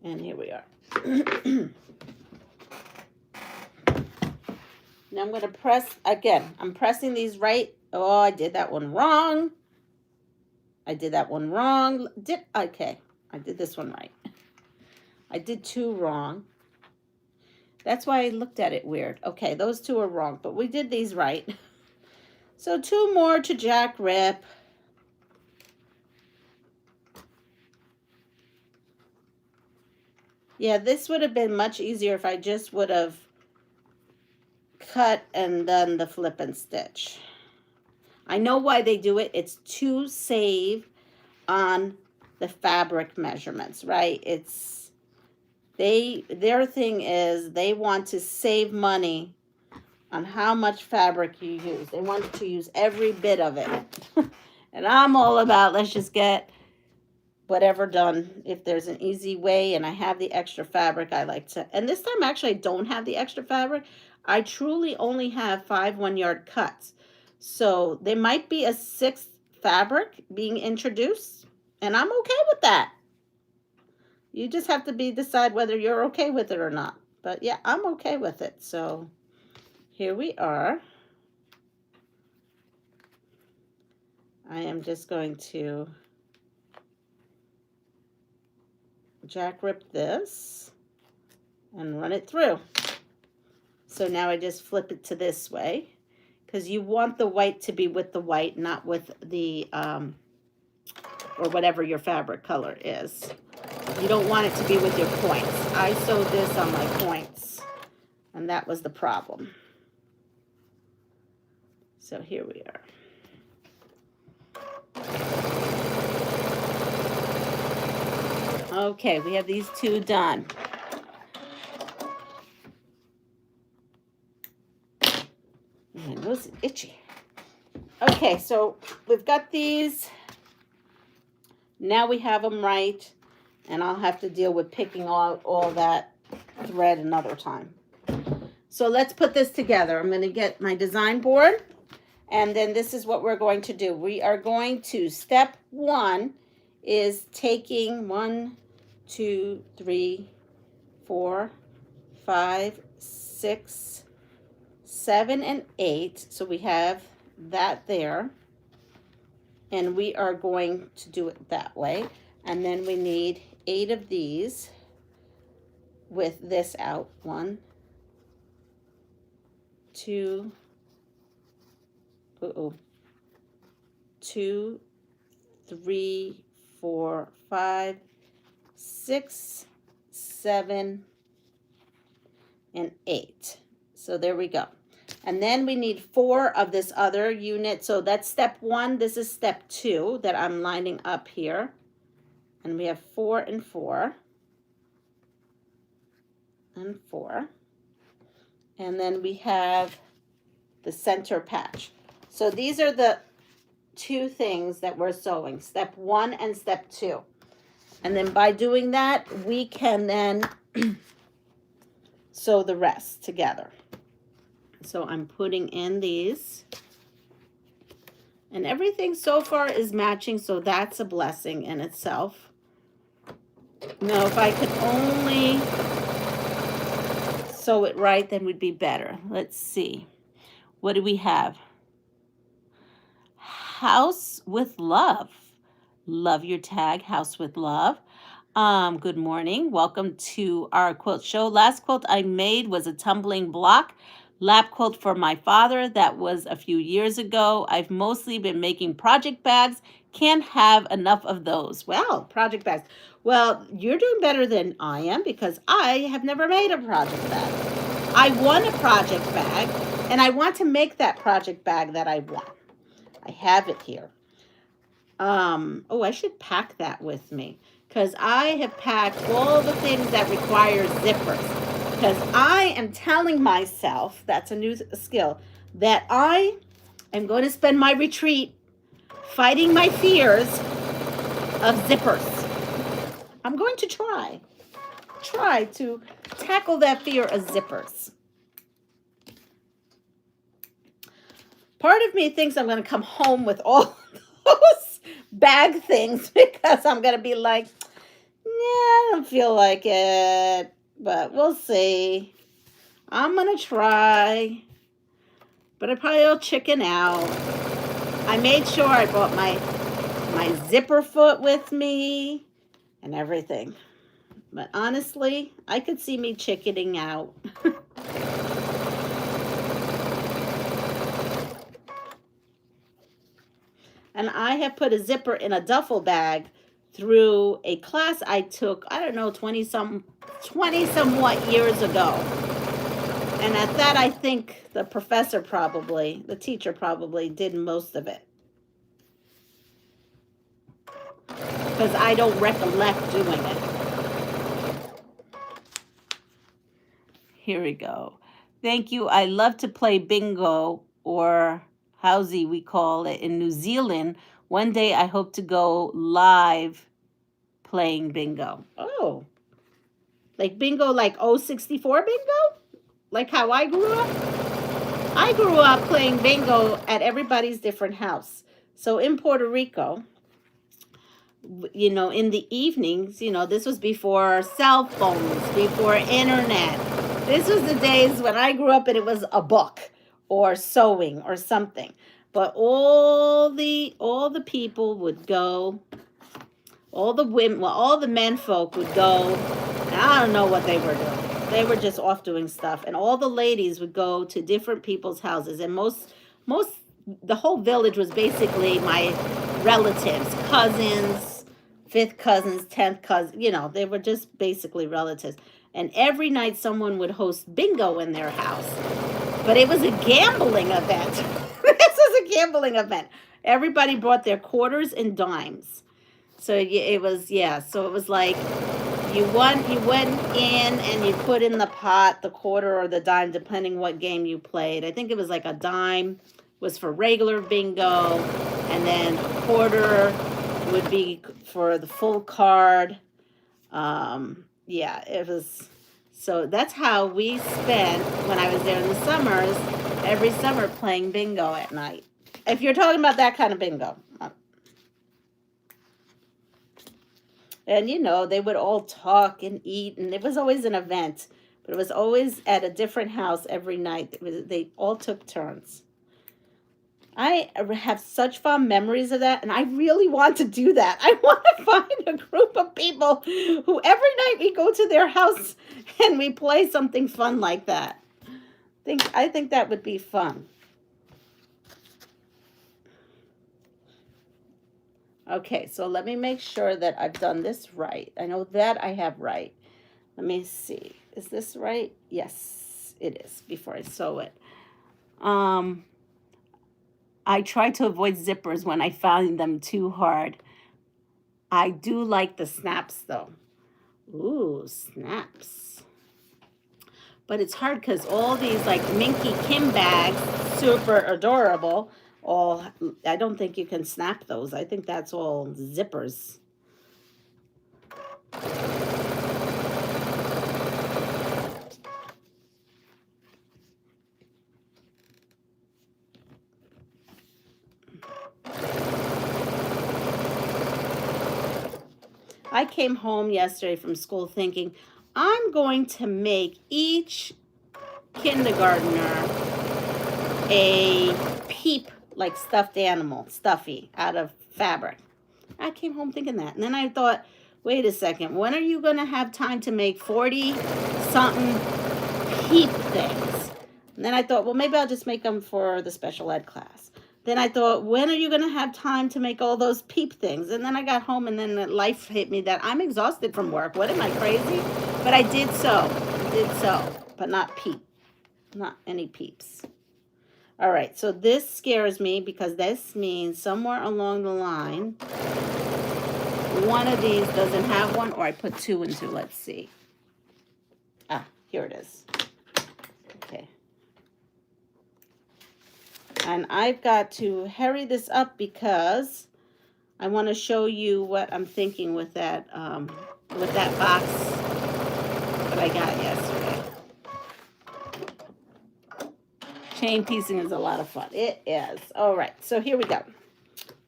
And here we are. Now I'm going to press, again, I'm pressing these right. Oh, I did that one wrong. I did that one wrong. Okay, I did this one right. I did two wrong. That's why I looked at it weird. Okay, those two are wrong, but we did these right. So two more to jack rip. Yeah, this would have been much easier if I just would have cut and done the flip and stitch. I know why they do it. It's to save on the fabric measurements, right? It's their thing is they want to save money on how much fabric you use. They want to use every bit of it. And I'm all about let's just get whatever done. If there's an easy way and I have the extra fabric, I like to. And this time actually I don't have the extra fabric. I truly only have 5 1-yard cuts. So there might be a 6th fabric being introduced, and I'm okay with that. You just have to decide whether you're okay with it or not. But yeah, I'm okay with it. So here we are. I am just going to jack rip this and run it through. So now I just flip it to this way, because you want the white to be with the white, not with the, or whatever your fabric color is. You don't want it to be with your points. I sewed this on my points, and that was the problem. So here we are. Okay, we have these two done. Man, those are itchy. Okay, so we've got these. Now we have them right, and I'll have to deal with picking out all that thread another time. So let's put this together. I'm going to get my design board, and then this is what we're going to do. We are going to, step 1 is taking 1, 2, 3, 4, 5, 6, 7, and 8. So we have that there. And we are going to do it that way. And then we need 8 of these with this out. 1, 2, 2, 3, 4, 5, 6, 7, and 8. So there we go. And then we need 4 of this other unit. So that's step 1. This is step 2 that I'm lining up here. And we have 4 and 4. And 4. And then we have the center patch. So these are the 2 things that we're sewing. Step 1 and step 2. And then by doing that, we can then sew the rest together. So I'm putting in these And everything so far is matching, so that's a blessing in itself. Now, if I could only sew it right, then we'd be better. Let's see. What do we have? House with love. Love your tag, House with Love. Good morning. Welcome to our quilt show. Last quilt I made was a tumbling block lap quilt for my father. That was a few years ago. I've mostly been making project bags. Can't have enough of those. Well, project bags. Well, you're doing better than I am because I have never made a project bag. I won a project bag, and I want to make that project bag that I won. I have it here. Oh, I should pack that with me because I have packed all the things that require zippers. Because I am telling myself, that's a new skill, that I am going to spend my retreat fighting my fears of zippers. I'm going to try to tackle that fear of zippers. Part of me thinks I'm going to come home with all those bag things because I'm going to be like, yeah, I don't feel like it, but we'll see. I'm going to try, but I probably will chicken out. I made sure I brought my zipper foot with me and everything. But honestly, I could see me chickening out. And I have put a zipper in a duffel bag through a class I took, I don't know, 20 somewhat years ago. And at that, I think the teacher probably did most of it. Because I don't recollect doing it. Here we go. Thank you. I love to play bingo, or housey we call it, in New Zealand. One day I hope to go live playing bingo. Oh. Like bingo, like 064 bingo? Like how I grew up? I grew up playing bingo at everybody's different house. So in Puerto Rico, you know, in the evenings, you know, this was before cell phones, before internet. This was the days when I grew up and it was a book or sewing or something. But all the people would go, all the women, well, all the men folk would go, and I don't know what they were doing. They were just off doing stuff. And all the ladies would go to different people's houses. And the whole village was basically my relatives, cousins, 5th cousins, 10th cousins, you know, they were just basically relatives. And every night someone would host bingo in their house. But it was a gambling event. This was a gambling event. Everybody brought their quarters and dimes. So it was, yeah, so it was like you went in and you put in the pot the quarter or the dime, depending what game you played. I think it was like a dime was for regular bingo, and then a quarter would be for the full card. Yeah, it was, so that's how we spent, when I was there in the summers, every summer playing bingo at night. If you're talking about that kind of bingo. And, you know, they would all talk and eat, and it was always an event. But it was always at a different house every night. They all took turns. I have such fond memories of that, and I really want to do that. I want to find a group of people who every night we go to their house and we play something fun like that. I think that would be fun. Okay, so let me make sure that I've done this right. I know that I have right. Let me see. Is this right? Yes, it is, before I sew it. I try to avoid zippers when I find them too hard. I do like the snaps, though. Ooh, snaps. But it's hard because all these, like, Minky Kim bags, super adorable, I don't think you can snap those. I think that's all zippers. I came home yesterday from school thinking, I'm going to make each kindergartner a peep, like stuffed animal, stuffy, out of fabric. I came home thinking that. And then I thought, wait a second, when are you going to have time to make 40-something peep things? And then I thought, well, maybe I'll just make them for the special ed class. Then I thought, when are you going to have time to make all those peep things? And then I got home, and then life hit me that I'm exhausted from work. What, am I crazy? But I did so. But not peep. Not any peeps. All right, so this scares me because this means somewhere along the line, one of these doesn't have one, or I put two into, let's see. Ah, here it is. Okay. And I've got to hurry this up because I want to show you what I'm thinking with that box that I got yesterday. Chain piecing is a lot of fun. It is. All right, so here we go.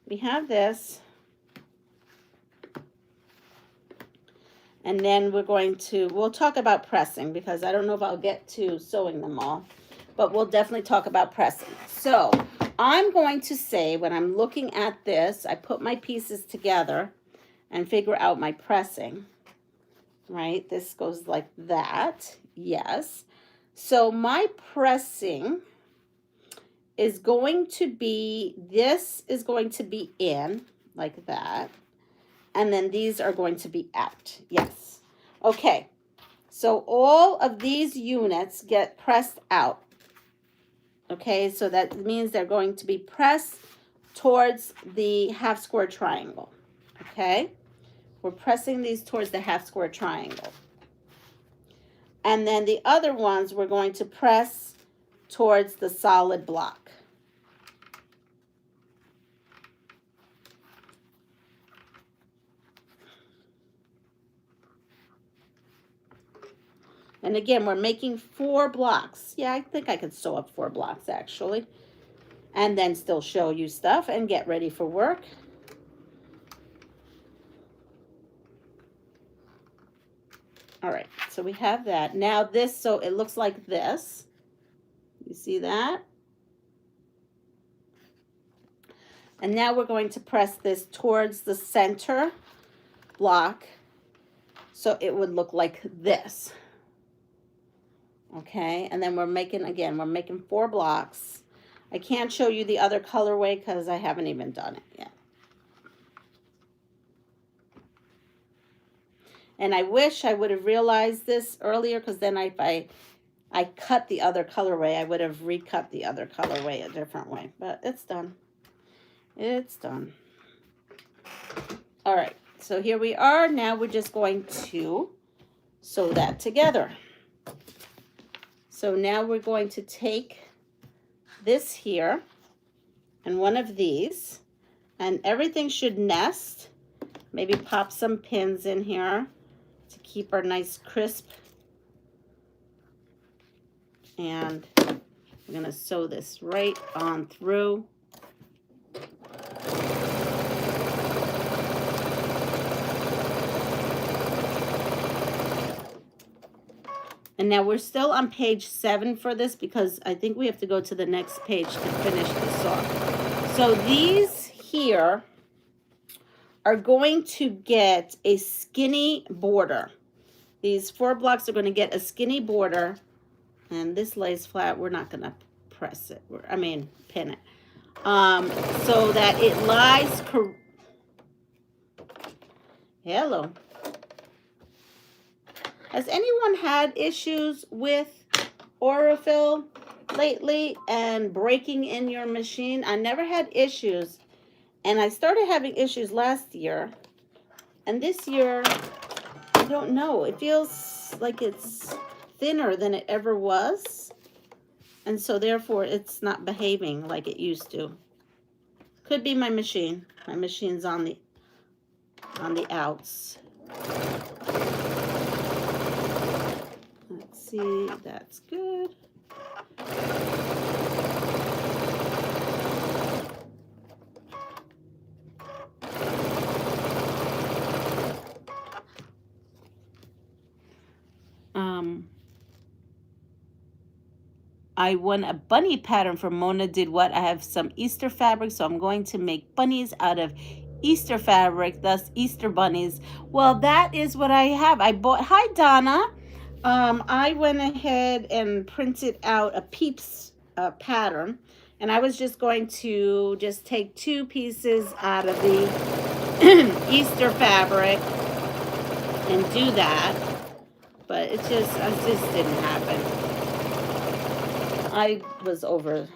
We have this. And then we'll talk about pressing because I don't know if I'll get to sewing them all, but we'll definitely talk about pressing. So I'm going to say when I'm looking at this, I put my pieces together and figure out my pressing, right? This goes like that, yes. So my pressing is going to be, this is going to be in like that. And then these are going to be out. Yes. Okay. So all of these units get pressed out. Okay. So that means they're going to be pressed towards the half square triangle. Okay. We're pressing these towards the half square triangle. And then the other ones we're going to press towards the solid block. And again, we're making 4 blocks. Yeah, I think I could sew up 4 blocks actually. And then still show you stuff and get ready for work. All right, so we have that. Now this, so it looks like this. You see that? And now we're going to press this towards the center block. So it would look like this. Okay, and then we're making 4 blocks. I can't show you the other colorway because I haven't even done it yet. And I wish I would have realized this earlier, because then if I cut the other colorway, I would have recut the other colorway a different way. But it's done. It's done. All right, so here we are. Now we're just going to sew that together. So now we're going to take this here and one of these, and everything should nest. Maybe pop some pins in here to keep our nice crisp. And we're going to sew this right on through. And now we're still on page 7 for this because I think we have to go to the next page to finish this off. So these here are going to get a skinny border. These 4 blocks are going to get a skinny border. And this lays flat. We're not going to press it. Pin it. So that it lies. Hello. Has anyone had issues with Affilate lately and breaking in your machine? I never had issues, and I started having issues last year, and this year, I don't know. It feels like it's thinner than it ever was, and so therefore it's not behaving like it used to. Could be my machine. My machine's on the outs. Let's see, that's good. I won a bunny pattern from Mona Did What. I have some Easter fabric, so I'm going to make bunnies out of Easter fabric, thus Easter bunnies. Well, that is what I have. I bought, hi Donna. I went ahead and printed out a Peeps pattern, and I was just going to just take 2 pieces out of the Easter fabric and do that, but it just didn't happen. I was over.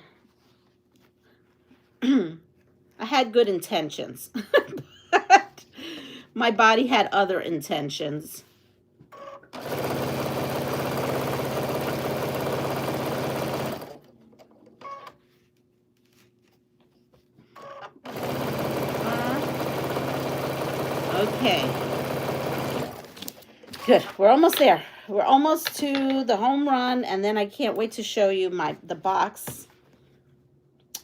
I had good intentions, but my body had other intentions. Okay. Good. We're almost there. We're almost to the home run, and then I can't wait to show you the box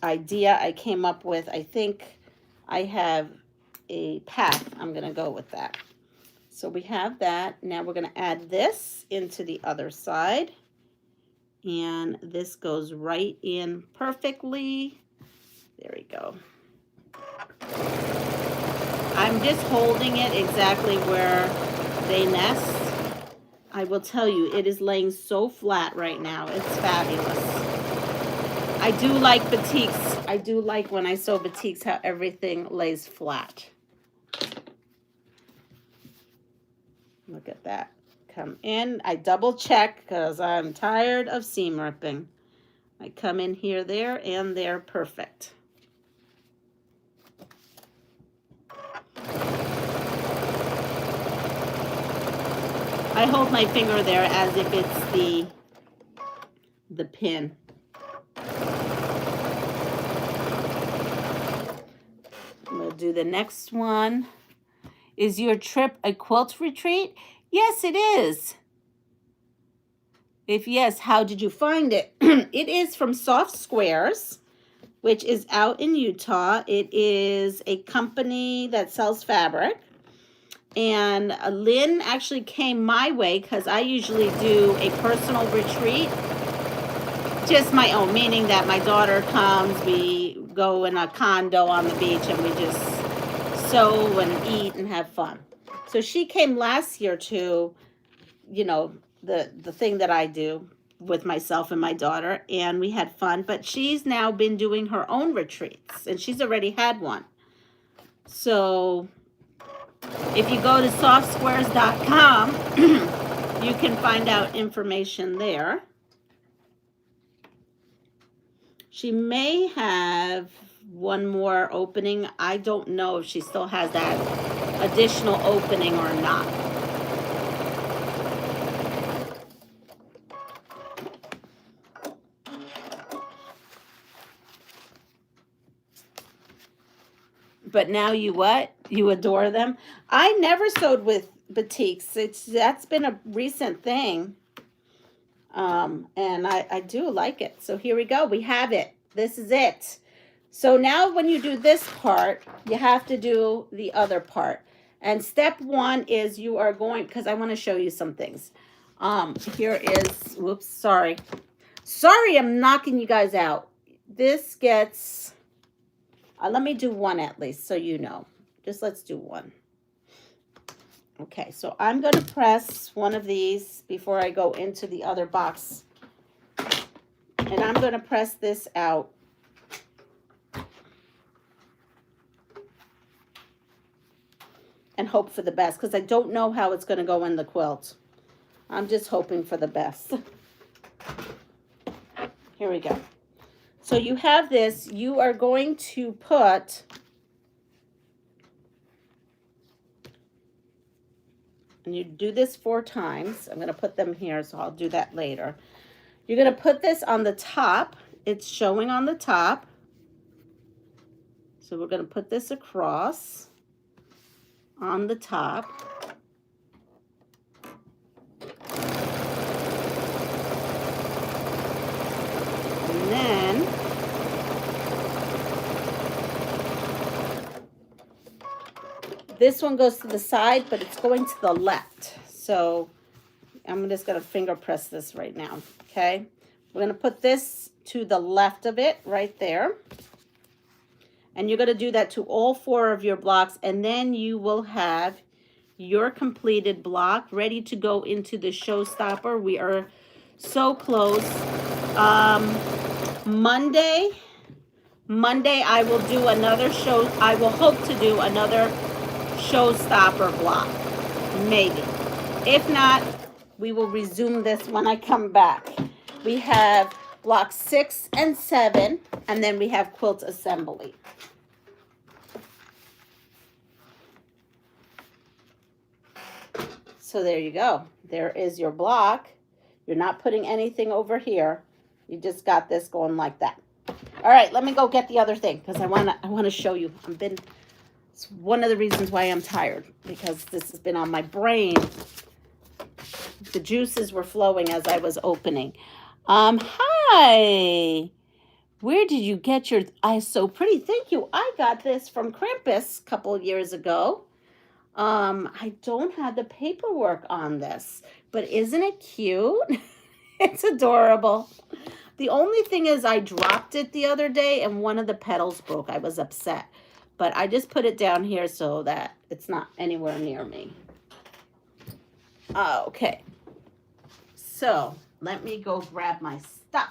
idea I came up with. I think I have a path. I'm going to go with that. So we have that. Now we're going to add this into the other side. And this goes right in perfectly. There we go. I'm just holding it exactly where they nest. I will tell you, it is laying so flat right now. It's fabulous. I do like batiks. I do like when I sew batiks how everything lays flat. Look at that. Come in. I double check because I'm tired of seam ripping. I come in here, there, and there. Perfect. I hold my finger there as if it's the pin. I'm going to do the next one. Is your trip a quilt retreat? Yes, it is. If yes, how did you find it? It is from Soft Squares, which is out in Utah. It is a company that sells fabric. And Lynn actually came my way because I usually do a personal retreat. Just my own, meaning that my daughter comes, we go in a condo on the beach, and we just sew and eat and have fun. So she came last year to, you know, the thing that I do with myself and my daughter, and we had fun. But she's now been doing her own retreats, and she's already had one. So if you go to softsquares.com, you can find out information there. She may have one more opening. I don't know if she still has that additional opening or not. But now you what? You adore them? I never sewed with batiks. That's been a recent thing. And I do like it. So here we go. We have it. This is it. So now when you do this part, you have to do the other part. And step 1 is you are going, because I want to show you some things. Here is, whoops, sorry. Sorry, I'm knocking you guys out. This gets, let me do one at least so you know. Just let's do one. Okay, so I'm going to press one of these before I go into the other box. And I'm going to press this out. And hope for the best, because I don't know how it's going to go in the quilt. I'm just hoping for the best. Here we go. So you have this. You are going to put, and you do this 4 times. I'm going to put them here, so I'll do that later. You're going to put this on the top. It's showing on the top. So we're going to put this across on the top. And then this one goes to the side, but it's going to the left. So I'm just going to finger press this right now, okay? We're going to put this to the left of it right there. And you're going to do that to all 4 of your blocks, and then you will have your completed block ready to go into the Showstopper. We are so close. Monday I will do another show. I will hope to do another Showstopper block, maybe. If not, we will resume this when I come back. We have blocks 6 and 7, and then we have quilt assembly. So there you go. There is your block. You're not putting anything over here. You just got this going like that. All right, let me go get the other thing because I want to show you. It's one of the reasons why I'm tired, because this has been on my brain. The juices were flowing as I was opening. Hi. Where did you get your so pretty? Thank you. I got this from Krampus a couple of years ago. I don't have the paperwork on this, but isn't it cute? It's adorable. The only thing is I dropped it the other day and one of the petals broke. I was upset, but I just put it down here so that it's not anywhere near me. Okay. So let me go grab my stuff.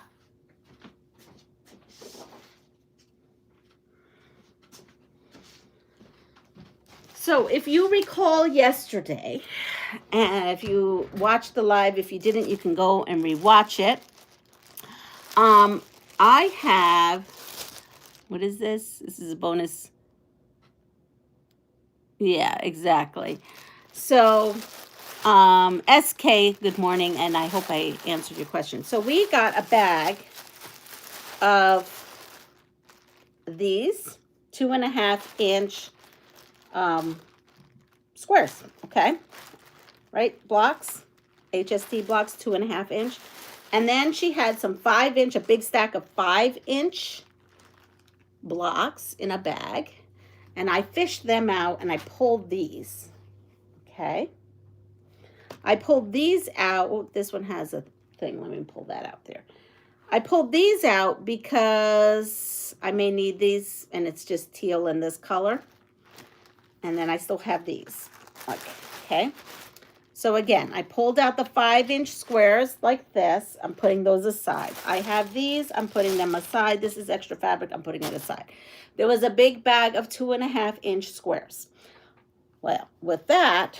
So if you recall yesterday, and if you watched the live, if you didn't, you can go and rewatch it. I have, what is this? This is a bonus. Yeah, exactly. So, SK, good morning, and I hope I answered your question. So we got a bag of these 2.5-inch squares, okay? Right, blocks, HST blocks, 2.5-inch. And then she had some 5-inch, a big stack of 5-inch blocks in a bag. And I fished them out and I pulled these, okay? I pulled these out. Oh, this one has a thing. Let me pull that out there. I pulled these out because I may need these, and it's just teal in this color. And then I still have these. Okay. So again, I pulled out the 5-inch squares like this. I'm putting those aside. I have these. I'm putting them aside. This is extra fabric. I'm putting it aside. There was a big bag of 2.5-inch squares. Well, with that,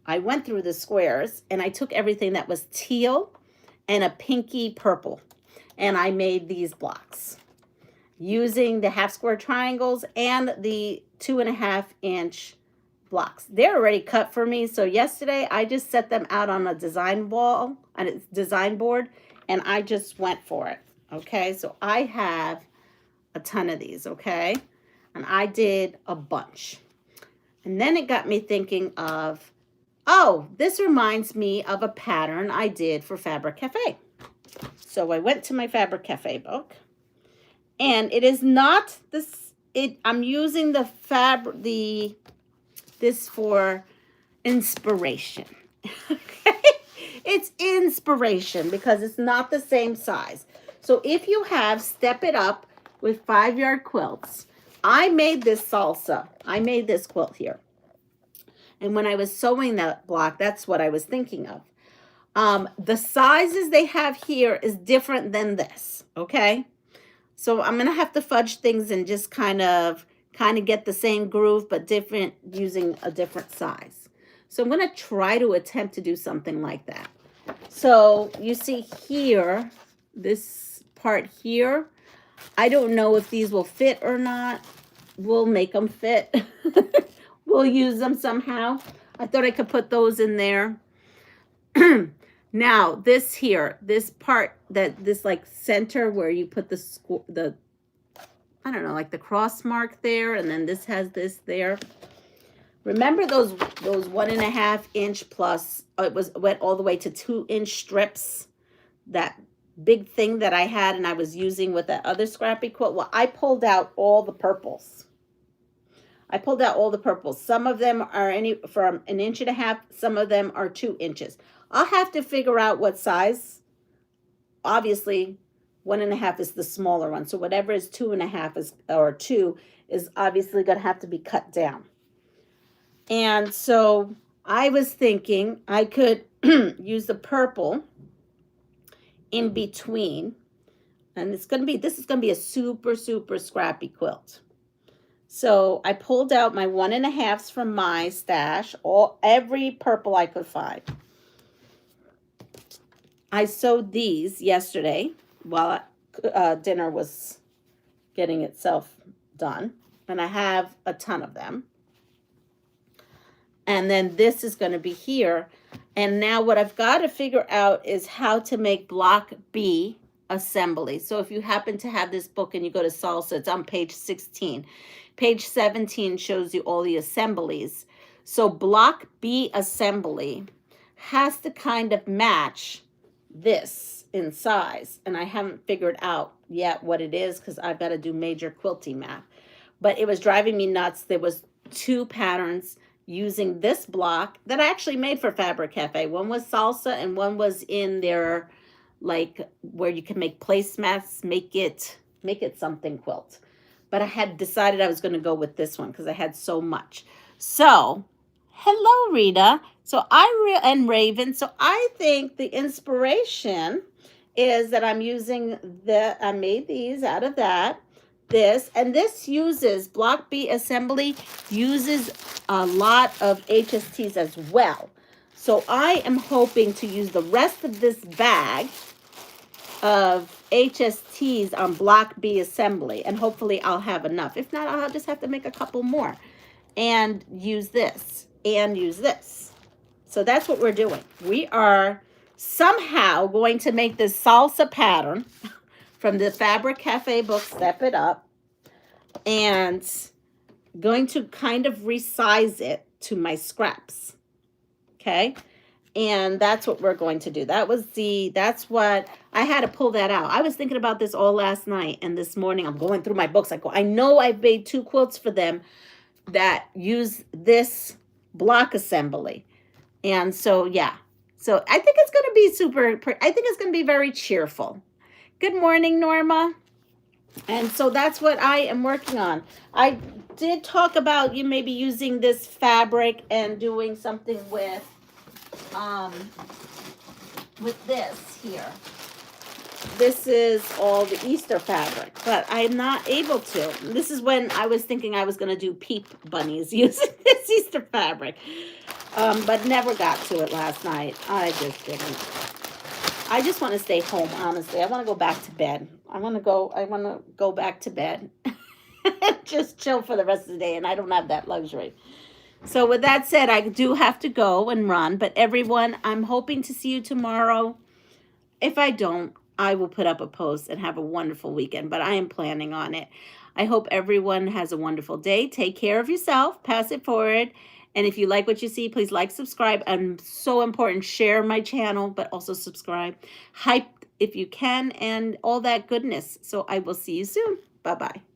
I went through the squares and I took everything that was teal and a pinky purple. And I made these blocks using the half square triangles and the 2.5-inch blocks. They're already cut for me. So yesterday I just set them out on a design wall, on a design board, and I just went for it. Okay, so I have a ton of these, okay? And I did a bunch. And then it got me thinking of, oh, this reminds me of a pattern I did for Fabric Cafe. So I went to my Fabric Cafe book, and it is not this, I'm using this for inspiration. Okay? It's inspiration because it's not the same size. So if you have Step It Up with 5-yard quilts, I made this salsa. I made this quilt here. And when I was sewing that block, that's what I was thinking of. The sizes they have here is different than this, okay? So I'm going to have to fudge things and just kind of get the same groove, but different, using a different size. So I'm going to try to attempt to do something like that. So you see here, this part here, I don't know if these will fit or not. We'll make them fit. We'll use them somehow. I thought I could put those in there. Now, this here, this part, this like center where you put the I don't know, like the cross mark there, and then this has this there. Remember those 1.5-inch plus, went all the way to 2-inch strips, that big thing that I had and I was using with that other scrappy quilt? Well, I pulled out all the purples. Some of them are from 1.5 inches. Some of them are 2 inches. I'll have to figure out what size obviously 1.5 is the smaller one. So whatever is 2.5 is, or 2 is obviously going to have to be cut down. And so I was thinking I could use the purple in between. And this is going to be a super, super scrappy quilt. So I pulled out my 1.5s from my stash, every purple I could find. I sewed these yesterday while dinner was getting itself done. And I have a ton of them. And then this is going to be here. And now what I've got to figure out is how to make block B assembly. So if you happen to have this book and you go to Salsa, it's on page 16. Page 17 shows you all the assemblies. So block B assembly has to kind of match this in size. And I haven't figured out yet what it is because I've got to do major quilting math. But it was driving me nuts. There was 2 patterns using this block that I actually made for Fabric Cafe. One was Salsa and one was in their, like, where you can make placemats, make it something quilt. But I had decided I was going to go with this one because I had so much. So, hello, Rita. So and Raven. So I think the inspiration is that I'm using I made these out of that. And this uses, block B assembly uses a lot of HSTs as well. So I am hoping to use the rest of this bag of HSTs on block B assembly, and hopefully I'll have enough. If not, I'll just have to make a couple more and use this and use this. So that's what we're doing. We are somehow going to make this salsa pattern from the Fabric Cafe book, Step It Up, and going to kind of resize it to my scraps. Okay? And that's what we're going to do. That's what, I had to pull that out. I was thinking about this all last night, and this morning I'm going through my books. I know I've made 2 quilts for them that use this block assembly. And so, yeah. So I think it's going to be I think it's going to be very cheerful. Good morning, Norma. And so that's what I am working on. I did talk about you maybe using this fabric and doing something with this here. This is all the Easter fabric, but I'm not able to. This is when I was thinking I was going to do peep bunnies using this Easter fabric, but never got to it last night. I just didn't. I just want to stay home, honestly. I want to go back to bed. I want to go back to bed. Just chill for the rest of the day, and I don't have that luxury. So with that said, I do have to go and run. But everyone, I'm hoping to see you tomorrow. If I don't, I will put up a post and have a wonderful weekend. But I am planning on it. I hope everyone has a wonderful day. Take care of yourself. Pass it forward. And if you like what you see, please like, subscribe. And so important, share my channel, but also subscribe. Hype if you can, and all that goodness. So I will see you soon. Bye-bye.